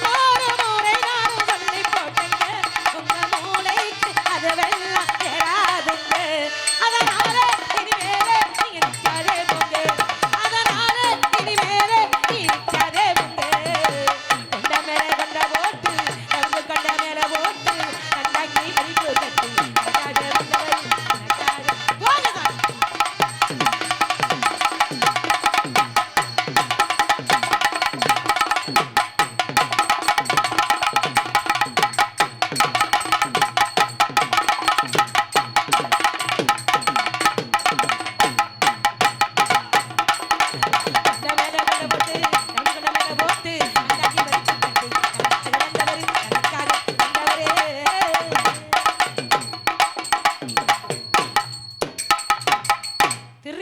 முன்னொரு முறை நானும் சொல்லி போட்டேங்க, உங்க மூளைக்கு அது வெள்ளம் சேராதுங்க. அதனால இனிமேலே நீங்க நிக்காதே போங்க, அதனால இனிமேலே நீ நிக்காதே போங்க. கொண்ட மேல கொண்ட போட்டு ரவுண்டு கொண்ட மேல போட்டு கண்டாங்கி மடிப்பு கட்டி எனக்காக வந்தவர் எனக்காக போங்கதான். கொண்ட மேல கொண்ட போட்டு ரவுண்டு கொண்ட மேல போட்டு கண்டாங்கி மடிப்பு கட்டி எனக்காக வந்தவர் எனக்காக வந்தவரே.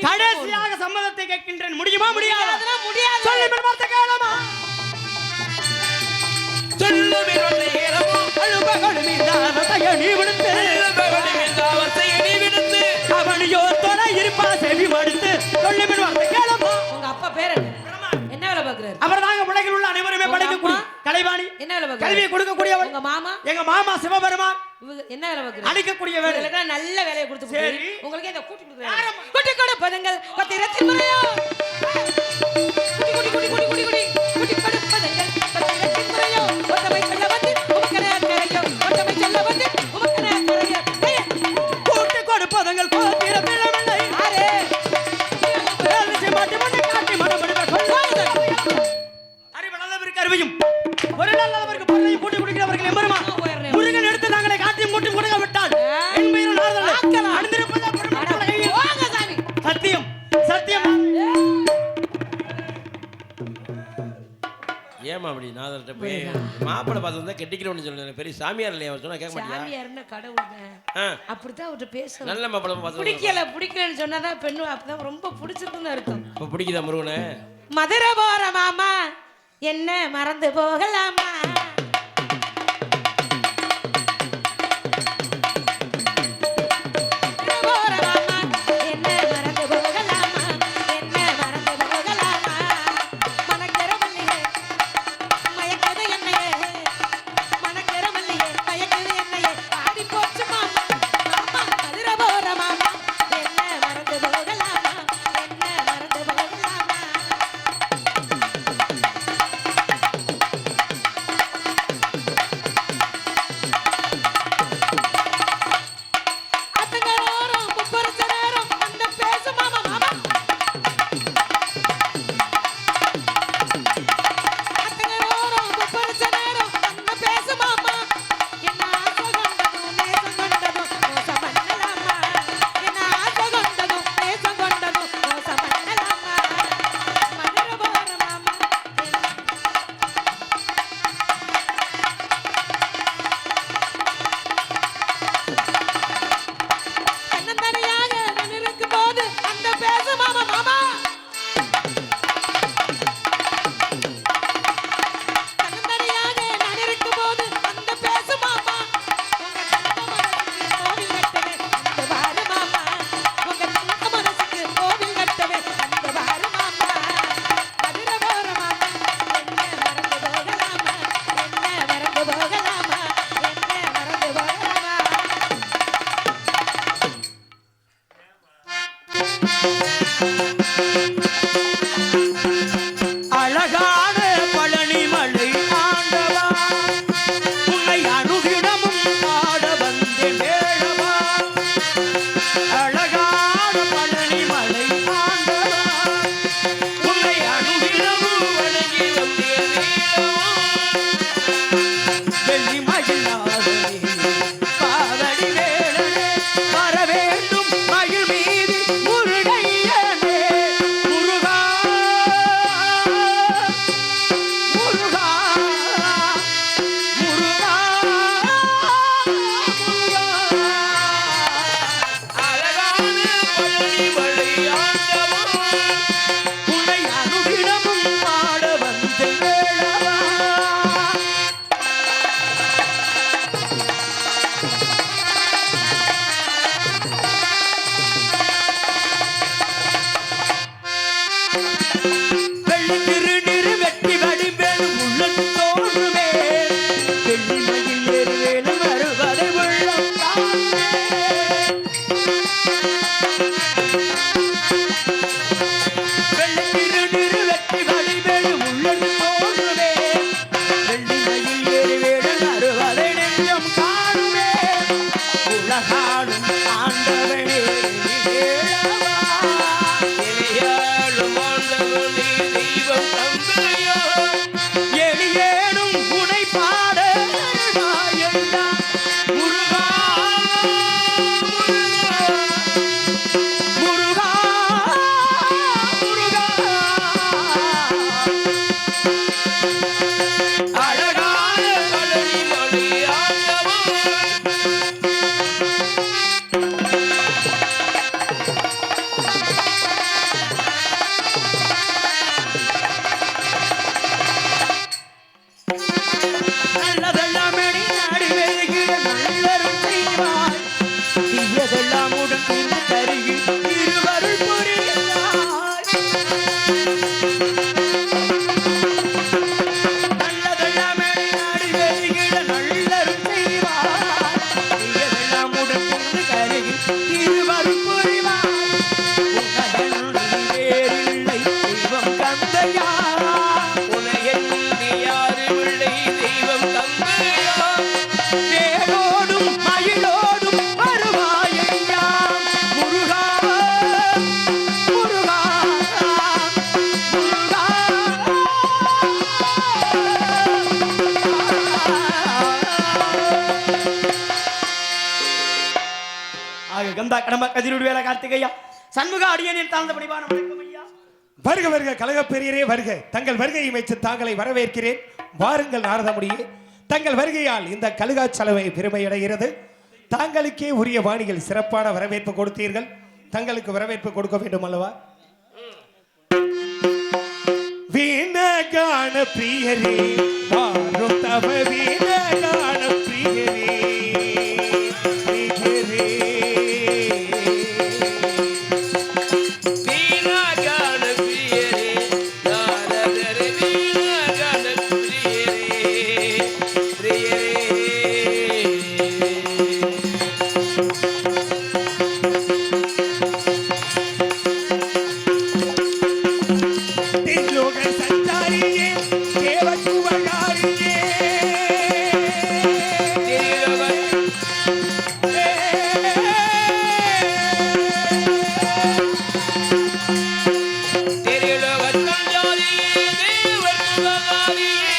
கடைசியாக சம்மதத்தை கேட்கின்றேன், முடியுமா முடியாது? அதெல்லாம் முடியாது. சொல்லி பெருமாத்த கேளமா சொல்லுமின் ஒன்றை ஏறவோ அழுபகடு மீதாவத்தைய நீ விடுத்து நீ விடுத்து அவனையோ தொலை இருப்பா செவி மடுத்து சொல்லி பெருமாத்த கேளமா. உங்க அப்பா பேர் என்ன வேலை பாக்குறாரு? அவர் தாங்க உலகில் உள்ள அனைவருமே உங்க படைக்கக்கூடிய அம்மா? கலைவாணி, என்ன வேலை பாக்குறாரு? கல்வியை கொடுக்கக்கூடியவர். உங்க மாமா எங்க மாமா சிவபெருமான் இவங்க என்ன வேலை பாக்குறாரு? அழிக்கக்கூடிய வேலை. உங்களுக்கு நல்ல வேலையை கொடுத்து சரி. போட்டு உங்களுக்கு இந்த கூட்டி கொடுக்குறாரு. கூட்டி கொடு பதங்கள் பத்திரத்தின் முறையோ குடி குடி குடி குடி குடி குடி கொடு பதங்கள் பத்திரத்தின் முறையோ ஒத்தமை சொல்ல வந்து உமக்கனே கரையோ ஒத்தமை சொல்ல வந்து உமக்கனே கரையோ கூட்டு கொடுப்பதங்கள் கோத்திர பிளவில்லை ஆரே வேலை மாட்டி மண்ணை காட்டி மனமடிவ அறிவளவிற்கு அறிவையும் ஒரு நல்லவருக்கு பொருளையும் கூட்டி குடிக்கிறவர்கள் எம்பெருமா முருகன் எடுத்து நாங்களே காட்டியும் கூட்டி கொடுக்க விட்டால் என் பெயரும் நாரதன் அணிந்திருப்பதா பெருமாள் கையில். போங்க சாமி. சத்தியம் சத்தியம். ஏமா அப்படி நாதர்கிட்ட போய் மாப்பிள்ளை பார்த்து வந்தா கெட்டிக்கிறோம்னு சொல்லுங்க, பெரிய சாமியார் இல்லையா அவர் சொன்னா கேட்க மாட்டியா? சாமியார்னா கடவுளுங்க. ஆ, அப்படித்தான் அவர்கிட்ட பேசணும். நல்ல மாப்பிள்ளை பார்த்து பிடிக்கலன்னு சொன்னாதான் பெண்ணு அப்பதான் ரொம்ப பிடிச்சிருக்குன்னு அர்த்தம். இப்போ பிடிக்குதா முருகனை? மதுரை போற மாமா என்ன மறந்து போகலாமா? மதுரை போற மாமா, என்ன மறந்து போகலாமா? என்ன மறந்து போகலாமா? மணக்கிற மல்லிகை, மயக்குது என்னையே. மணக்கிற மல்லிகை, மயக்குது என்னையே. ஆடி போச்சு மாமா. மாமா, மதுரை போற மாமா, என்ன அழகான பழனிமலை ஆண்டவா உன்னை அனுதினமும் பாட வந்தேன் வேளவா. அழகான பழனிமலை ஆண்டவா உன்னை அனுதினமும் வணங்கி வந்தேன் வெள்ளிமயிலாதே காதடி வேளனே வர வேண்டும் மயில் மீது முருகையனே. முருகா முருகா முருகா முருகா. அழகான பழனிமலை ஆண்டவா உன்னை அனுதினமும் பாட வந்த வேளவா. வெள்ளி திருநீரு வெட்டி வடிவேலும் உள்ளது தோன்றுமே. வெள்ளிமயில் ஏறுவேலும் வருவதை உள்ளம் காணுமே. வெள்ளி திருநீரு வெட்டி வடிவேலும் உள்ளது தோன்றுமே. வெள்ளிமயில் ஏறுவேலும் வருவதை நெஞ்சம் காணுமே. உலகாடும் ஆண்டவனே வேளவா. இனியாளும் ஆண்டவனே தெய்வம் தந்தையோ எளியேனும் உனை பாட வாயல்லா. முருகா முருகா முருகா. அழகான பழனிமலை ஆண்டவா நல்லதெல்லாம் எடி நாடி வெறுகிற நல்லருள் செய்வாய். தீயதெல்லாம் உடன் தருகி திருவருள் புரிவாய். நல்லதெல்லாம் எடி நாடி வெறுகிற நல்லருள் செய்வாய். தீயதெல்லாம் உடன் தருகி திருவருள் புரிவாய். உன்னதனுடைய வேறில்லை தெய்வம் கந்தையா. உனையன்றி யாருமில்லை தெய்வம் தந்தையோ வேலோடும் மயிலோடும் வருவாயையா. முருகா முருகா முருகா. ஆக கந்தா கடம்ப கதிரோடு வேலை கார்த்திகையா சண்முக அடியனின் தாழ்ந்த பணிவான வணக்கம் ஐயா. வருக வருக கழக பெரியரே வருக. தங்கள் வருகையை வைத்து தாங்களை வரவேற்கிறேன். வாருங்கள் நாரதமுடியே. தங்கள் வருகையால் இந்த கழுகாச்சலவை பெருமையடைகிறது. தாங்களுக்கே உரிய வாணிகள் சிறப்பான வரவேற்பு கொடுத்தீர்கள். தங்களுக்கு வரவேற்பு கொடுக்க வேண்டும் அல்லவா? வீணகான பிரியரே வாரும் தவ வீணகான பிரியரே பிரியரே. வீணாகான பிரியரே நாரதரே வீணாகான பிரியரே பிரியரே. திலோக சஞ்சாரியே தேவகுவகாரியே. திருவன் திருவன் கஞ்சாதியே தேவர் குலகாரியே.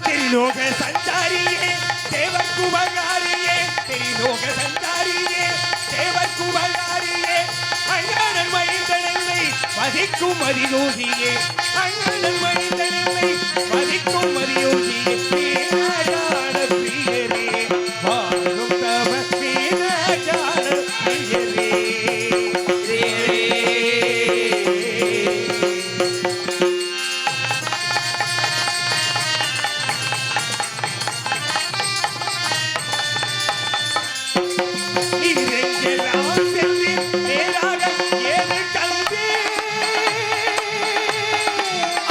திரிலோக சஞ்சாரியே தேவகுவகாரியே. திரிலோக சஞ்சாரியே தேவகுவகாரியே. அங்கடன் மைந்தனை மதிக்கும் மதியோகியே. அங்கடன் மைந்தனை மதிக்கும் மதியோகியே. வீணாகான பிரியரே வாரும் தவ வீணாகான பிரியரே பிரியரே. நீரெங்கெல்லாம் சென்று நேராக ஏது கல்வி.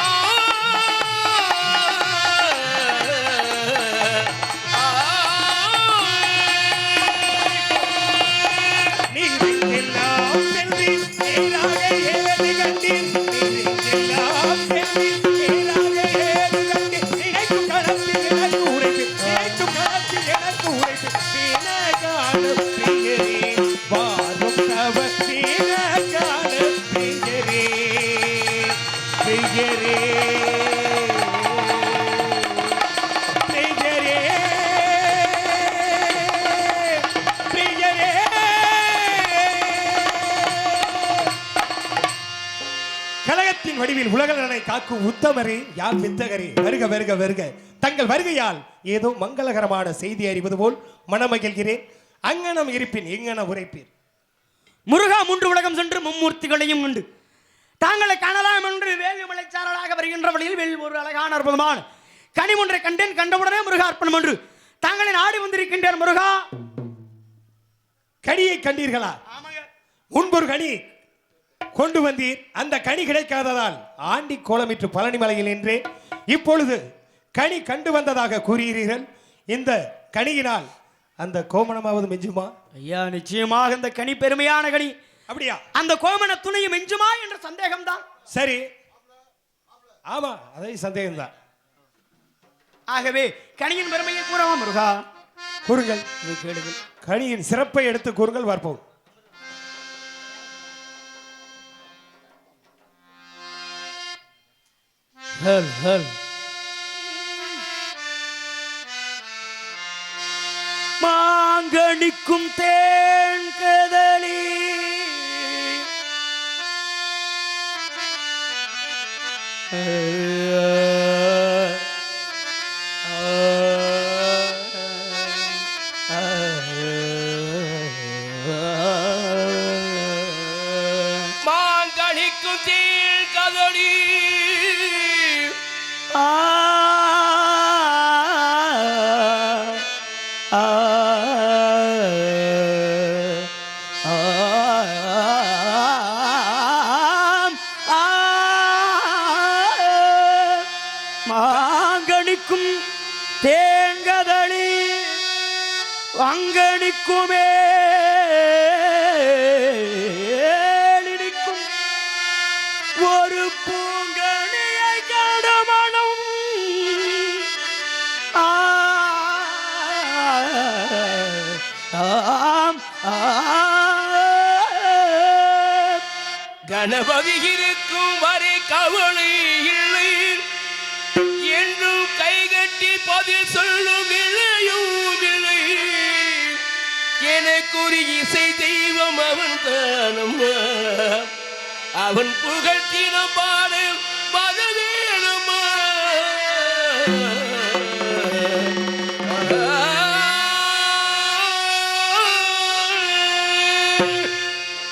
ஆ ஏது கண்டீர் நீரெல்லாம் சென்றீர் பேராக ஏது கண்டீர் நினைக்கும் களத்தில் எனக்கு உரைப்பு நினைக்கும் களத்தில் எனக்கு உரைப்பு வீணகான பிரியரே வாரும் தவ வீணகான பிரியரே பிரியரே பிரியரே பிரியரே கலகத்தின் வடிவில் உலகளனை காக்கும் உத்தமரே யாழ் வித்தகரே வருக வருக வருக தங்கள் வருகையால் ஏதோ மங்களகரமான செய்தி அறிவது போல் மனமகிழ்கிறேன் அங்கனம் இருப்பின் எங்கன உரைப்பீர் முருகா மூன்று உலகம் சென்று மும்மூர்த்திகளையும் உண்டு தாங்களை காணலாம் என்று வேலுமலைச்சாரலாக வருகின்ற வழியில் ஒரு அழகான அற்புதமான கனி ஒன்றை கண்டேன் கண்டவுடனே முருகா அர்ப்பணம் என்று தாங்களை நாடி வந்திருக்கின்றேன் முருகா கனியை கண்டீர்களா முன்பொரு கனி கொண்டு வந்தீர் அந்த கனி கிடைக்காததால் ஆண்டி கோலமிட்டு பழனி மலையில் நின்றே இப்பொழுது கனி கண்டு வந்ததாக கூறுகிறீர்கள் இந்த கனியினால் அந்த கோமணமாவது மிஞ்சுமா ஐயா நிச்சயமாக இந்த கனி பெருமையான கனி அப்படியா அந்த கோமண துணையும் மிஞ்சுமா என்ற சந்தேகம்தான் சரி ஆமா அதை சந்தேகம்தான் ஆகவே கனியின் பெருமையை கூறவா முருகா கூறுங்கள் இது கேளுங்கள் கனியின் சிறப்பை எடுத்து கூறுங்கள் பார்ப்போம் மாங்கனிக்கும் தேன் கதலி மாங்கனிக்கும் தீழ் கதடி மாங்கனிக்கும் தேங்கதளி அங்கனிக்குமே ஒரு பூங்கனியை கடமணம் கணபதி இருக்கும் வரை கவலை இல்லை என்றும் கைகட்டி பதில் சொல்லும் இளையும் இல்லை எனக்குரிய இசை தெய்வம் அவன் தானம்மா அவன் புகழ்த்தினம் பாட மதவேணுமா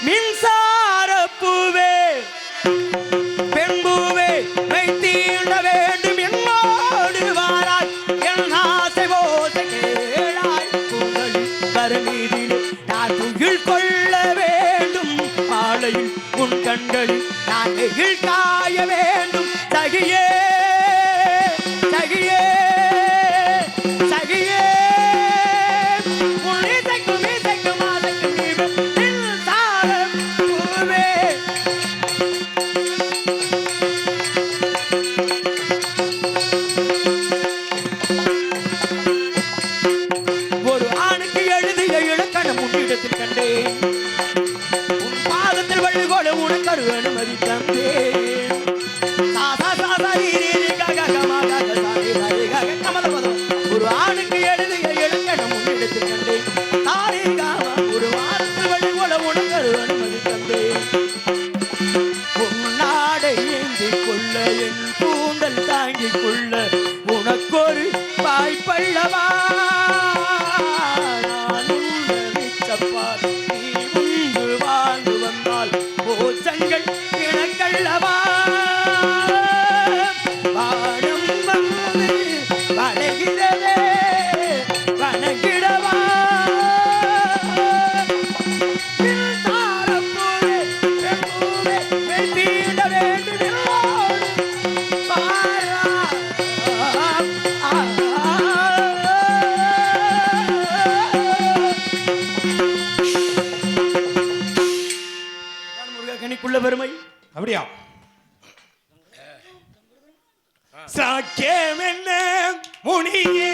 மின்சார பூவே பெண்பூவே வைத்தீண்ட வேண்டும் என்னோடு வாராய் என் ஆசை ஓசை கேளாய் புகழ் கருமீதில் நான் துகில் கொள்ள வேண்டும் மாலையில் உன் கண்களில் நான் எகில் காய வேண்டும் சகியே சகியே சகியே உன் இசைக்கும் இசைக்கும் ஆசைக்கும் நீ மின்சார பூவே ஒரு ஆணுக்கு எழுதிய இலக்கணம் உன்னிடத்தில் கண்டேன் உன் பாதத்தில் வழிகோடு உனக்கு அனுமதி தந்தேன் சாதா சாதா ஈரீரி கக கமா கக சாரி சாரி கக கமலபதம் ஒரு ஆணுக்கு எழுதிய இலக்கணம் உன்னிடத்தில் கண்டேன் சாரி காமா ஒரு வாரத்தில் வழிகோடு உனக்கு அனுமதி தந்தேன் உன்னாடை ஏந்திக் கொள்ள என் கூந்தல் தாங்கிக் கொள்ள உனக்கொரு வாய்ப்பல்லவா நான் உன்னை மிச்சப்பார் நீ உண்டு வாழ்ந்து வந்தால் போச்சங்கள் எனக்கல்லவா வானம் வந்து வளைகிறதே வணங்கிடவா மின்சாரப் பூவே, வெண்பூவே, வெண்பீட வேண்டும் என்னோடு வாரா. முருகா கனிக்குள்ள பெருமை அப்படியா? சாக்கியம் என்ன முனியே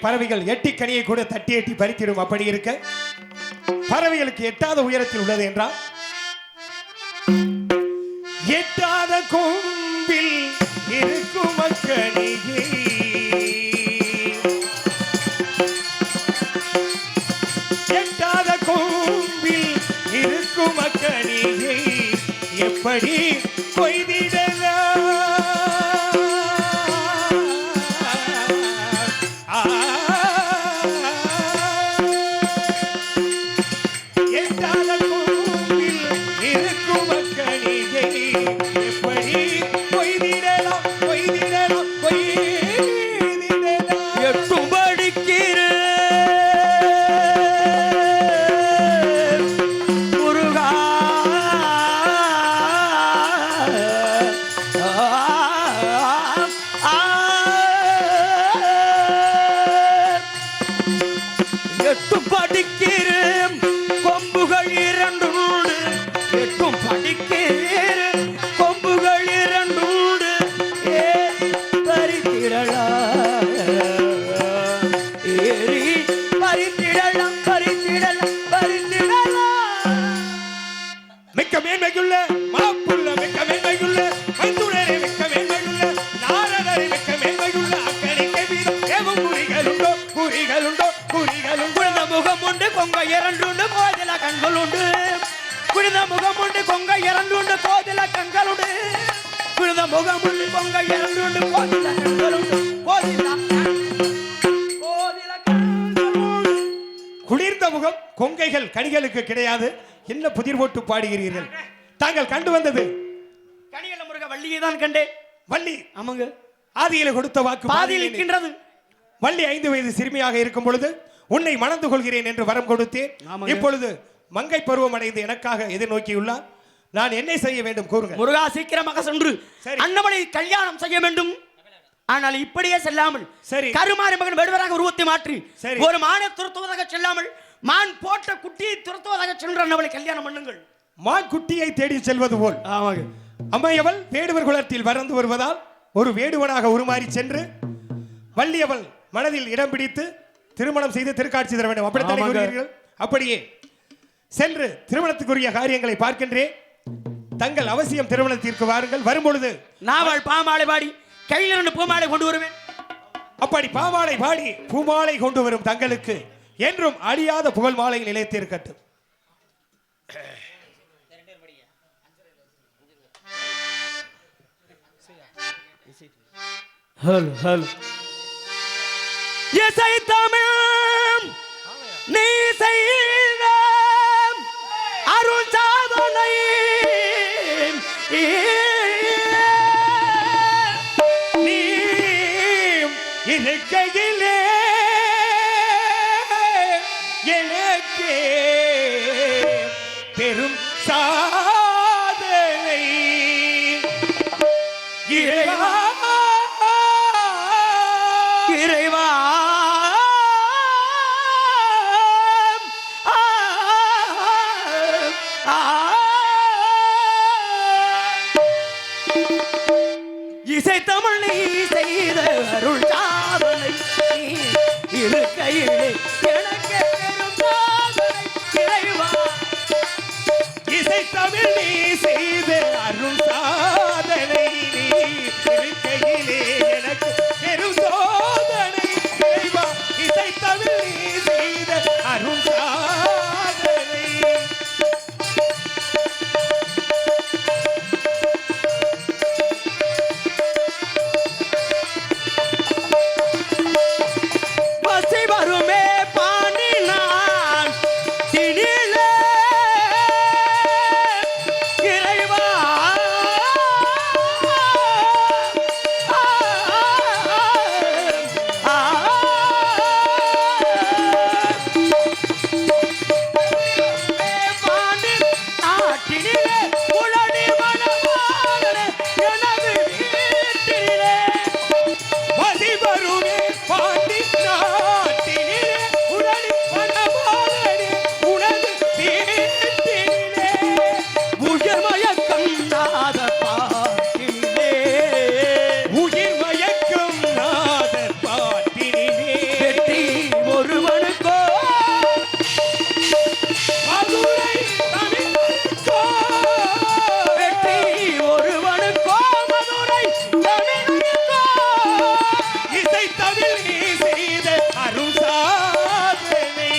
பறவைகள் எட்டி கனியை கூட தட்டி எட்டி பறித்திடும். அப்படி இருக்க பறவைகளுக்கு எட்டாத உயரத்தில் உள்ளது என்றால் எட்டாத கொம்பில் இருக்கும் கனியை எட்டாத கொம்பில் இருக்கும் கனியை எப்படி கொய்திடலாம்? குளிர்ந்த முகம் கொங்கைகள் கனிகளுக்கு கிடையாது. என்ன புதிர் போட்டு பாடுகிறீர்கள்? தாங்கள் கண்டு வந்தது கனியல முருக வள்ளியை தான் கண்டேன். வள்ளி ஆமாங்க, ஆதியில கொடுத்த வாக்கு பாதியில் இருக்கின்றது. வள்ளி 5 வயது சிறுமியாக இருக்கும் பொழுது உன்னை மணந்து கொள்கிறேன் என்று வரம் கொடுத்தேன். இப்பொழுது மங்கை பருவம் அடைந்து எனக்காக எதிர்நோக்கியுள்ளார். நான் என்ன செய்ய வேண்டும் கூறுங்க. முருகா, சீக்கிரமாக சென்று அன்னமலை கல்யாணம் செய்ய வேண்டும். ஆனால் இப்படியே செல்லாமல் சரி, கருமாரி மகன் வேடுவராக உருவத்தை மாற்றி சரி, ஒரு மானை துரத்துவதாக செல்லாமல் மான் போட்ட குட்டியை துரத்துவதாக சென்று அன்னமலை கல்யாணம் பண்ணுங்கள். மான் குட்டியை தேடி செல்வது போல் அம்மையவள் வேடுவர் குலத்தில் வறந்து வருவதால் ஒரு வேடுவனாக உருமாறி சென்று வள்ளியவள் மனதில் இடம் பிடித்து திருமணம் செய்து திருக்காட்சி தர வேண்டும். அப்படித்தானே கூறுகிறீர்கள்? அப்படியே சென்று திருமணத்துக்குரிய காரியங்களை பார்க்கின்றேன். தங்கள் அவசியம் திருமணத்திற்கு வாருங்கள். வரும்பொழுது நாவல் பாமாலை பாடி கையில் 2 பூமாலை கொண்டு வருவேன். அப்படி பாமாலை பாடி பூமாலை கொண்டு வரும் தங்களுக்கு என்றும் அழியாத புகழ் மாலை நிலைத்திருக்கட்டும். இசை தமிழ் நீ செய்த அருள் சாதனை இறைவா இறைவா இசை தமிழ் நீ செய்த அருள் சாதனை இருக்கையிலே எனக்கு பெரும் சாதனை இறைவா இசை தமிழ் நீ செய்த அருள் சாதனை நீ இருக்கையிலே எனக்கு பெரும் சோதனை இறைவா இசை தமிழ் நீ செய்த அருள் சாதனை பசி வருமே பாண்டி நான் திணிலே இறைவா பாண்டி நாட்டினிலே உளடி மனமானே எனது வீட்டினிலே மதிவருமே பாண்டி நாட்டினிலே உடனே மனமானே உனது வீட்டினிலே உயர்மயக்கம் நாத பாட்டிலே உயிர் மயக்கும் நாதர் பாட்டினிலே வெற்றி ஒருவனுக்கோ மதுரை தமிழுக்கோ வெற்றி ஒருவனுக்கோ மதுரை தமிழுக்கோ இசை தமிழ் நீ செய்த அருள் சாதனை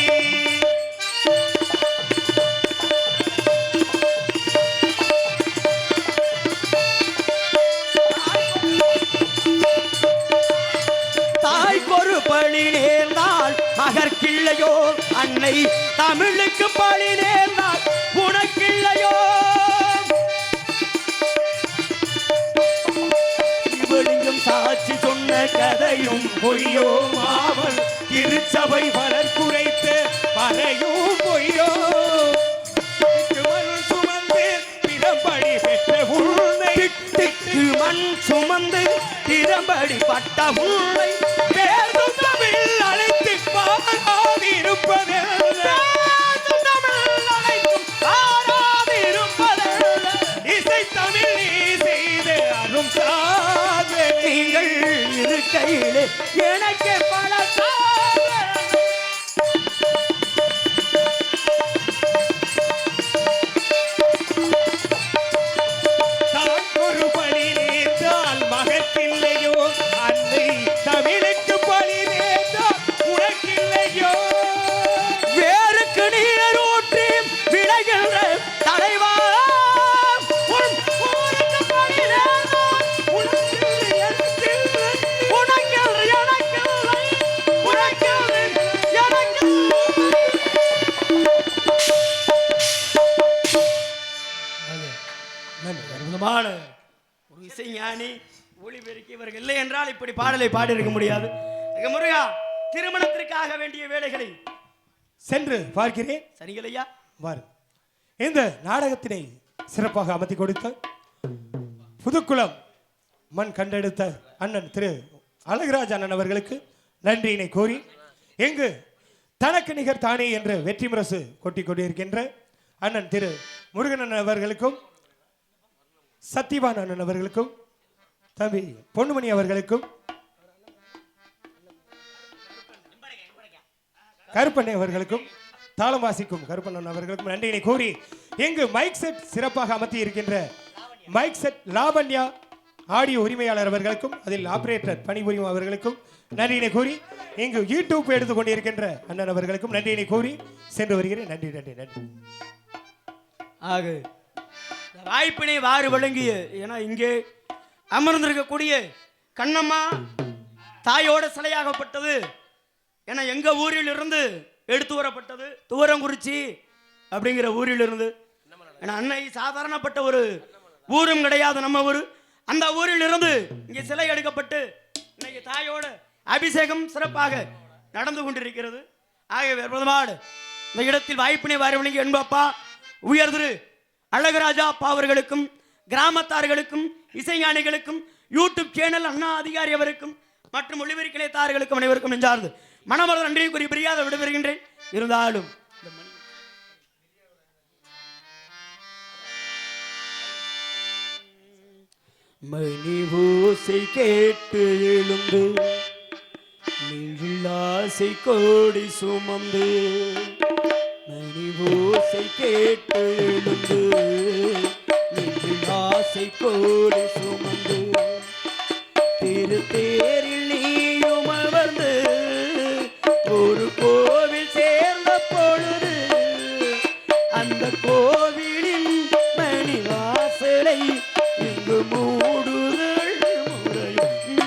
தாய்க்கொரு பழி நேர்ந்தால் அகற்கில்லையோ அன்னை தமிழுக்கு பழி நேர்ந்தால் உனக்கில்லையோ இவளிங்கும் சாட்சி சொன்ன கதையும் பொய்யோ மாவல் திருச்சபை வளர் குறைத்த பறையும் பொய்யோ மண் சுமந்து பிறம்படி பெற்ற உன்னை திக்கு மண் சுமந்து திறம்படி பட்ட முல்லை பேசும் தமிழ் அழைத்து பாடாதிருப்பதல்ல தமிழ் அனைத்தும் ஆராதிருப்பதல்ல இசை தமிழ் நீ செய்த அரும் சாதனை நீங்கள் இருக்கையிலே எனக்கு பல சாதனை. தான் ஒரு பழி நேர்ந்தால் மகத்தில்லையோ அன்னை தமிழுக்கு பழி நேர்ந்தால் உனக்கில்லையோ வேருக்கு நீர் ஊற்றி விளைகின்ற தலைவா உன் ஊருக்கு பழி நேர்ந்தால் உனக்கில்லை எனக்கில்லை உனக்கில்லை, எனக்கில்லை, உனக்கில்லை, எனக்கில்லை. அற்புதமான ஒரு இசைஞானி ஒளிபெருக்கி இவர்கள் இல்லை என்றால் இப்படி பாடலை பாடியிருக்க முடியாது. ஐயா முருகா, திருமணத்திற்காக வேண்டிய வேலைகளை சென்று பார்க்கிறேன் சரிங்களையா வாரு இந்த நாடகத்தினை சிறப்பாக அமர்த்தி கொடுத்த புதுக்குளம் மண் கண்டெடுத்த அண்ணன் திரு அழகுராஜ் அண்ணன் அவர்களுக்கு நன்றியினை கோரி எங்கு தனக்கு நிகர் தானே என்ற வெற்றி முரசு கொட்டிக் கொண்டிருக்கின்ற அண்ணன் திரு முருகன் அண்ணன் அவர்களுக்கும் சத்தியவான் அண்ணன் அவர்களுக்கும் தம்பி பொன்னுமணி அவர்களுக்கும் கருப்பண்ணை அவர்களுக்கும் தாளம் வாசிக்கும் கருப்பண்ணன் அவர்களுக்கும் நன்றியினை கூறி எங்கு மைக் செட் சிறப்பாக அமர்த்தி இருக்கின்ற மைக் செட் லாவண்யா ஆடியோ உரிமையாளர் அவர்களுக்கும் அதில் ஆபரேட்டர் பணிபுரியும் அவர்களுக்கும் நன்றியினை கூறி இங்கு யூடியூப் எடுத்துக் கொண்டிருக்கின்ற அண்ணன் அவர்களுக்கும் நன்றியினை கூறி சென்று வருகிறேன். நன்றி நன்றி நன்றி. ஆக இந்த வாய்ப்பினை வாரி வழங்கிய ஏன்னா இங்கே அமர்ந்திருக்கக்கூடிய கண்ணம்மா தாயோட சிலையாகப்பட்டது ஏன்னா எங்க ஊரில் இருந்து எடுத்து வரப்பட்டது துவரங்குறிச்சி அப்படிங்கிற ஊரில் இருந்து ஏன்னா அன்னை சாதாரணப்பட்ட ஒரு ஊரும் கிடையாது நம்ம ஊர் அந்த ஊரில் இருந்து இங்கே சிலை எடுக்கப்பட்டு இன்னைக்கு தாயோட அபிஷேகம் சிறப்பாக நடந்து கொண்டிருக்கிறது. ஆகவே பிரதமாடு இந்த இடத்தில் வாய்ப்பினை வாரி வழங்கி என்பப்பா உயர்திரு அழகராஜா அப்பா அவர்களுக்கும் கிராமத்தார்களுக்கும் இசைஞானிகளுக்கும் யூடியூப் சேனல் அண்ணா அதிகாரி அவருக்கும் மற்றும் ஒளிபெருக்கி நிலையத்தார்களுக்கும் அனைவருக்கும் நெஞ்சார்ந்து மனமளவு நன்றியை கூறி பிரியாத விடைபெறுகின்றேன். இருந்தாலும் மணி ஓசை கேட்டு எழுந்து நெஞ்சில் ஆசை கோடி சுமந்து மணி ஓசை கேட்டு எழுந்து நெஞ்சில் ஆசை கோடி சுமந்து திரு தேரில் நீயும் அமர்ந்து ஒரு கோவில் சேர்ந்த பொழுது அந்த கோவிலின் மணி வாசலை இங்கு மூடுதல் முறையும்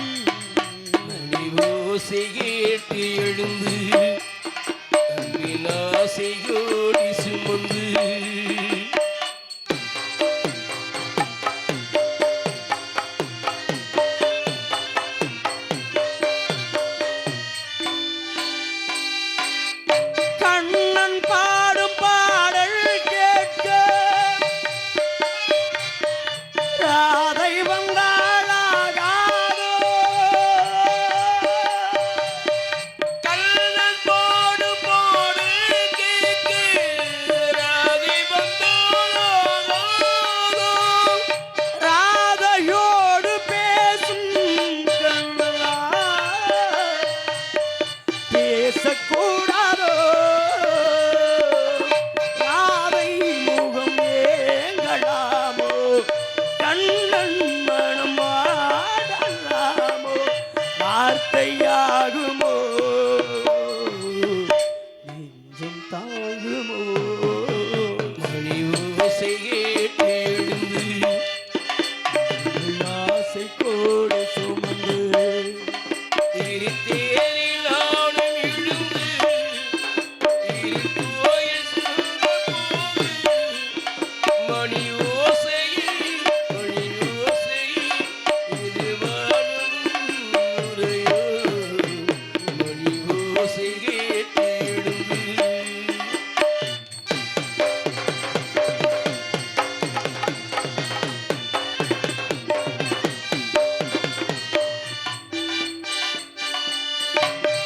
மணி ஓசை கேட்டு எழுந்து ஆசையோடி சுமந்து கண்ணன் பாடும் பாடல் கேட்க ராதை வந்தாளாகாதோ கண்ணன் போடு போடு கேட்க ராதை வந்தாளோ ராதையோடு பேசும் கண்ணலா பேசக்கூடாதோ ராதை முகம் ஏங்கலாமோ கண்ணன் மனம் ஆடலாமோ வார்த்தையாகுமோ நெஞ்சம் தாங்குமோ மணி ஓசை கேட்டு எழுந்து ஆசை கோடு சுமந்து திருத்தேரில் நானும் எழுந்து திருக்கோயில் சுமந்து மணி ஓசையில் இது வாழும் முறையோ மணி ஓசை கேட்டு எழுந்து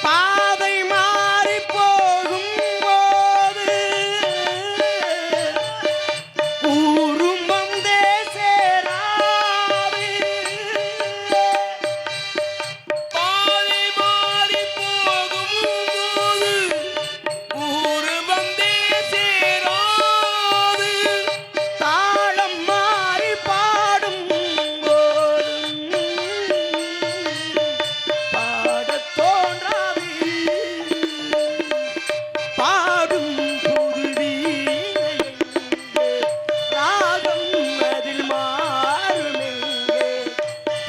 பாதை மாறி போகும் போது ஊரும் வந்தே சேராது பாதை மாறி போகும்போது ஊரு வந்தே சேராது தாளம் மாறி பாடும் போதும் பாடத் தோன்றாது பாடும் புது வீணையெங்கே ராகம் அதில் மாறுமெங்கே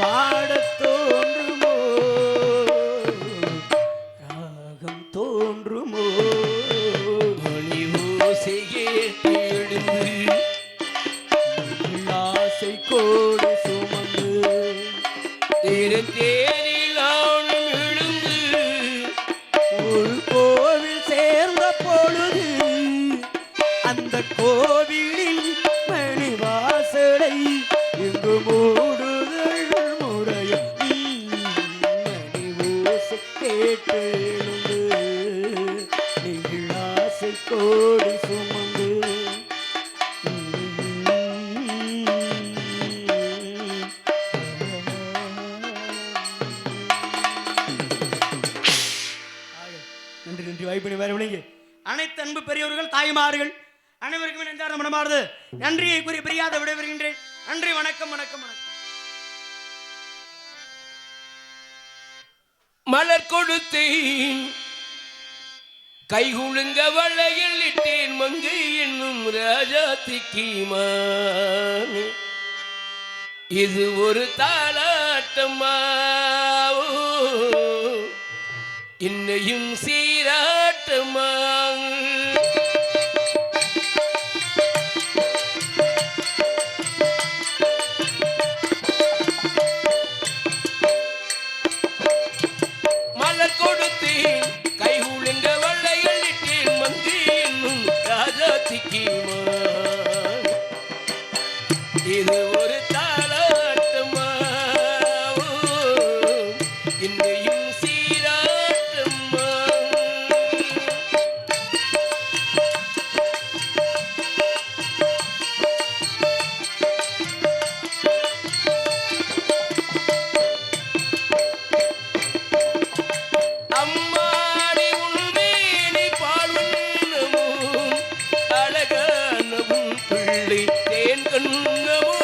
பாடத் தோன்றுமோ ராகம் தோன்றுமோ மணி ஓசை கேட்டு எழுந்து ஆசை கோடு சுமந்து திருத்தேரில் நானும் எழுந்து ஒரு கோவில் சேர்ந்த பொழுது அந்த கோவிலின் மணி வாசலை இங்கு மூடுதல் முறையும் மணி ஓசை கேட்டு எழுந்து நீங்கள் ஆசை கோடி சுமந்து நன்றி நன்றி வாய்ப்பினை வேறு விளங்கி அனைத்து அன்பு பெரியவர்கள் தாய்மார்கள் அனைவருக்கும் நெஞ்சார்ந்த மனமார்ந்து நன்றியை கூறி பிரியாத விடைபெறுகின்றேன். நன்றி, வணக்கம் வணக்கம் வணக்கம். மலர் கொடுத்தேன் கைகுலுங்க வளையல் இட்டேன் மங்கை என்னும் ராஜாத்திக்கு மானே இது ஒரு தாலாட்டமா இன்னையும் சீராட்டமா மலர் கொடுத்தேன் கைகுலுங்க வளையல் இட்டேன் மங்கை என்னும் ராஜாத்திக்கு மானே இது ஒரு தாலாட்டமா இன்னையும் சீராட்டமா அம்மாடி உள்மேனி பால்வண்ணமும் அழகானவும் பிள்ளை தேன் கண்ணமும்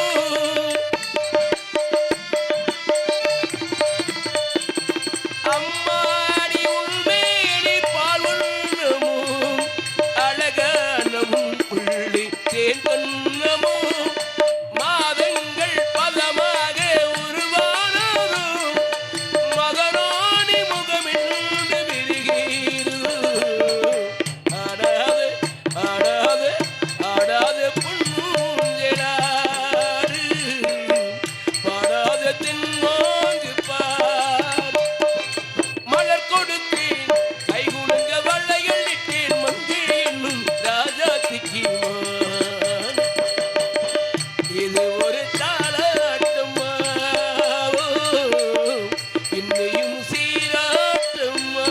அம்மாடி உள்மேனி பால்வண்ணமும் அழகானவும் பிள்ளை தேன் கண்ணமும் மாதங்கள் பதமாக உருவானதும் மகனோனி முகமிழ்ந்து விரிகிறது ஆடாது ஆடாது ஆடாது பொன்னூஞ்சலாடு பாடாத தென்மாங்கு பார் மலர் கொடுத்தேன் கைகுலுங்க வளையல் இட்டேன் மங்கை என்னும் ராஜாத்திக்கு இது ஒரு தாலாட்டமா இன்னையும் சீராட்டமா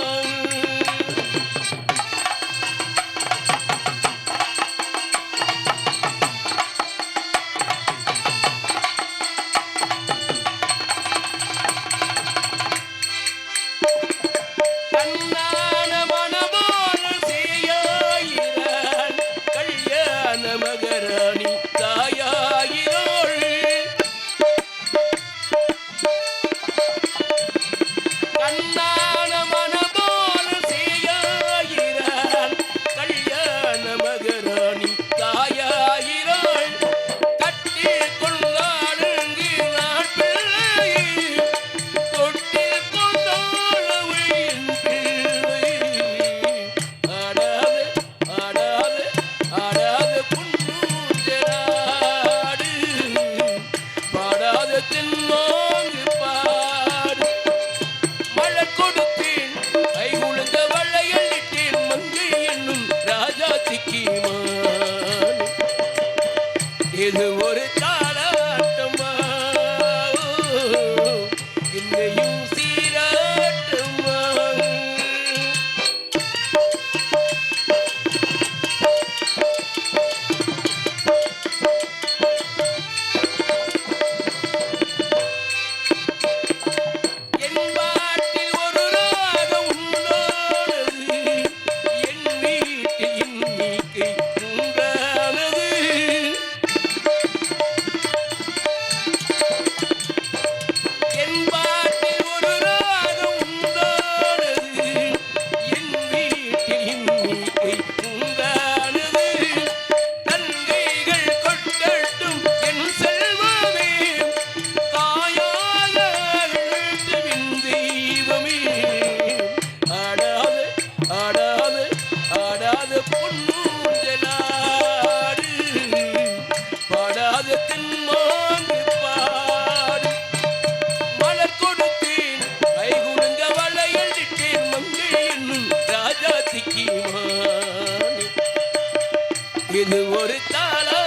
கண்ணான மனமோல் சேயாயிராள் கல்யாண மகராணி தாயாயிரோள் கண்ணான மனமோல் சேயாயிராள் கல்யாண மகராணி தாயாயிரோள் கட்டில் கொண்டாடுங்கி நான் பிள்ளை தொட்டில் கொண்டாளவள் என் பிள்ளை ஆடாது ஆடாது ஆடாது பொன்னூஞ்சலாடு பாடாத தென்மாங்கு பாடு மலர் கொடுத்தேன் கைகுலுங்க வளையல் இட்டேன் மங்கை என்னும் ராஜாத்திக்கு இது ஒரு தாலாட்டமா இன்னையும் சீராட்டமா என் பாட்டில் ஒரு ராகம் உண்டானது என் வீட்டில் எண்ணிக்கை உண்டானது என் பாட்டில் ஒரு ராகம் உண்டானது என் வீட்டில் எண்ணிக்கை உண்டானது தங்கைகள் கொட்டட்டும் என் செல்வமே தாயாக அருள்வின் தெய்வமே ஆடாது ஆடாது ஆடாது பொன்னூஞ்சலாடு பாடாத தென்மாங்கு பாடு மலர் கொடுத்தேன் கைகுலுங்க வளையல் இட்டேன் மங்கை என்னும் ராஜாத்திக்கு இது ஒரு தாளா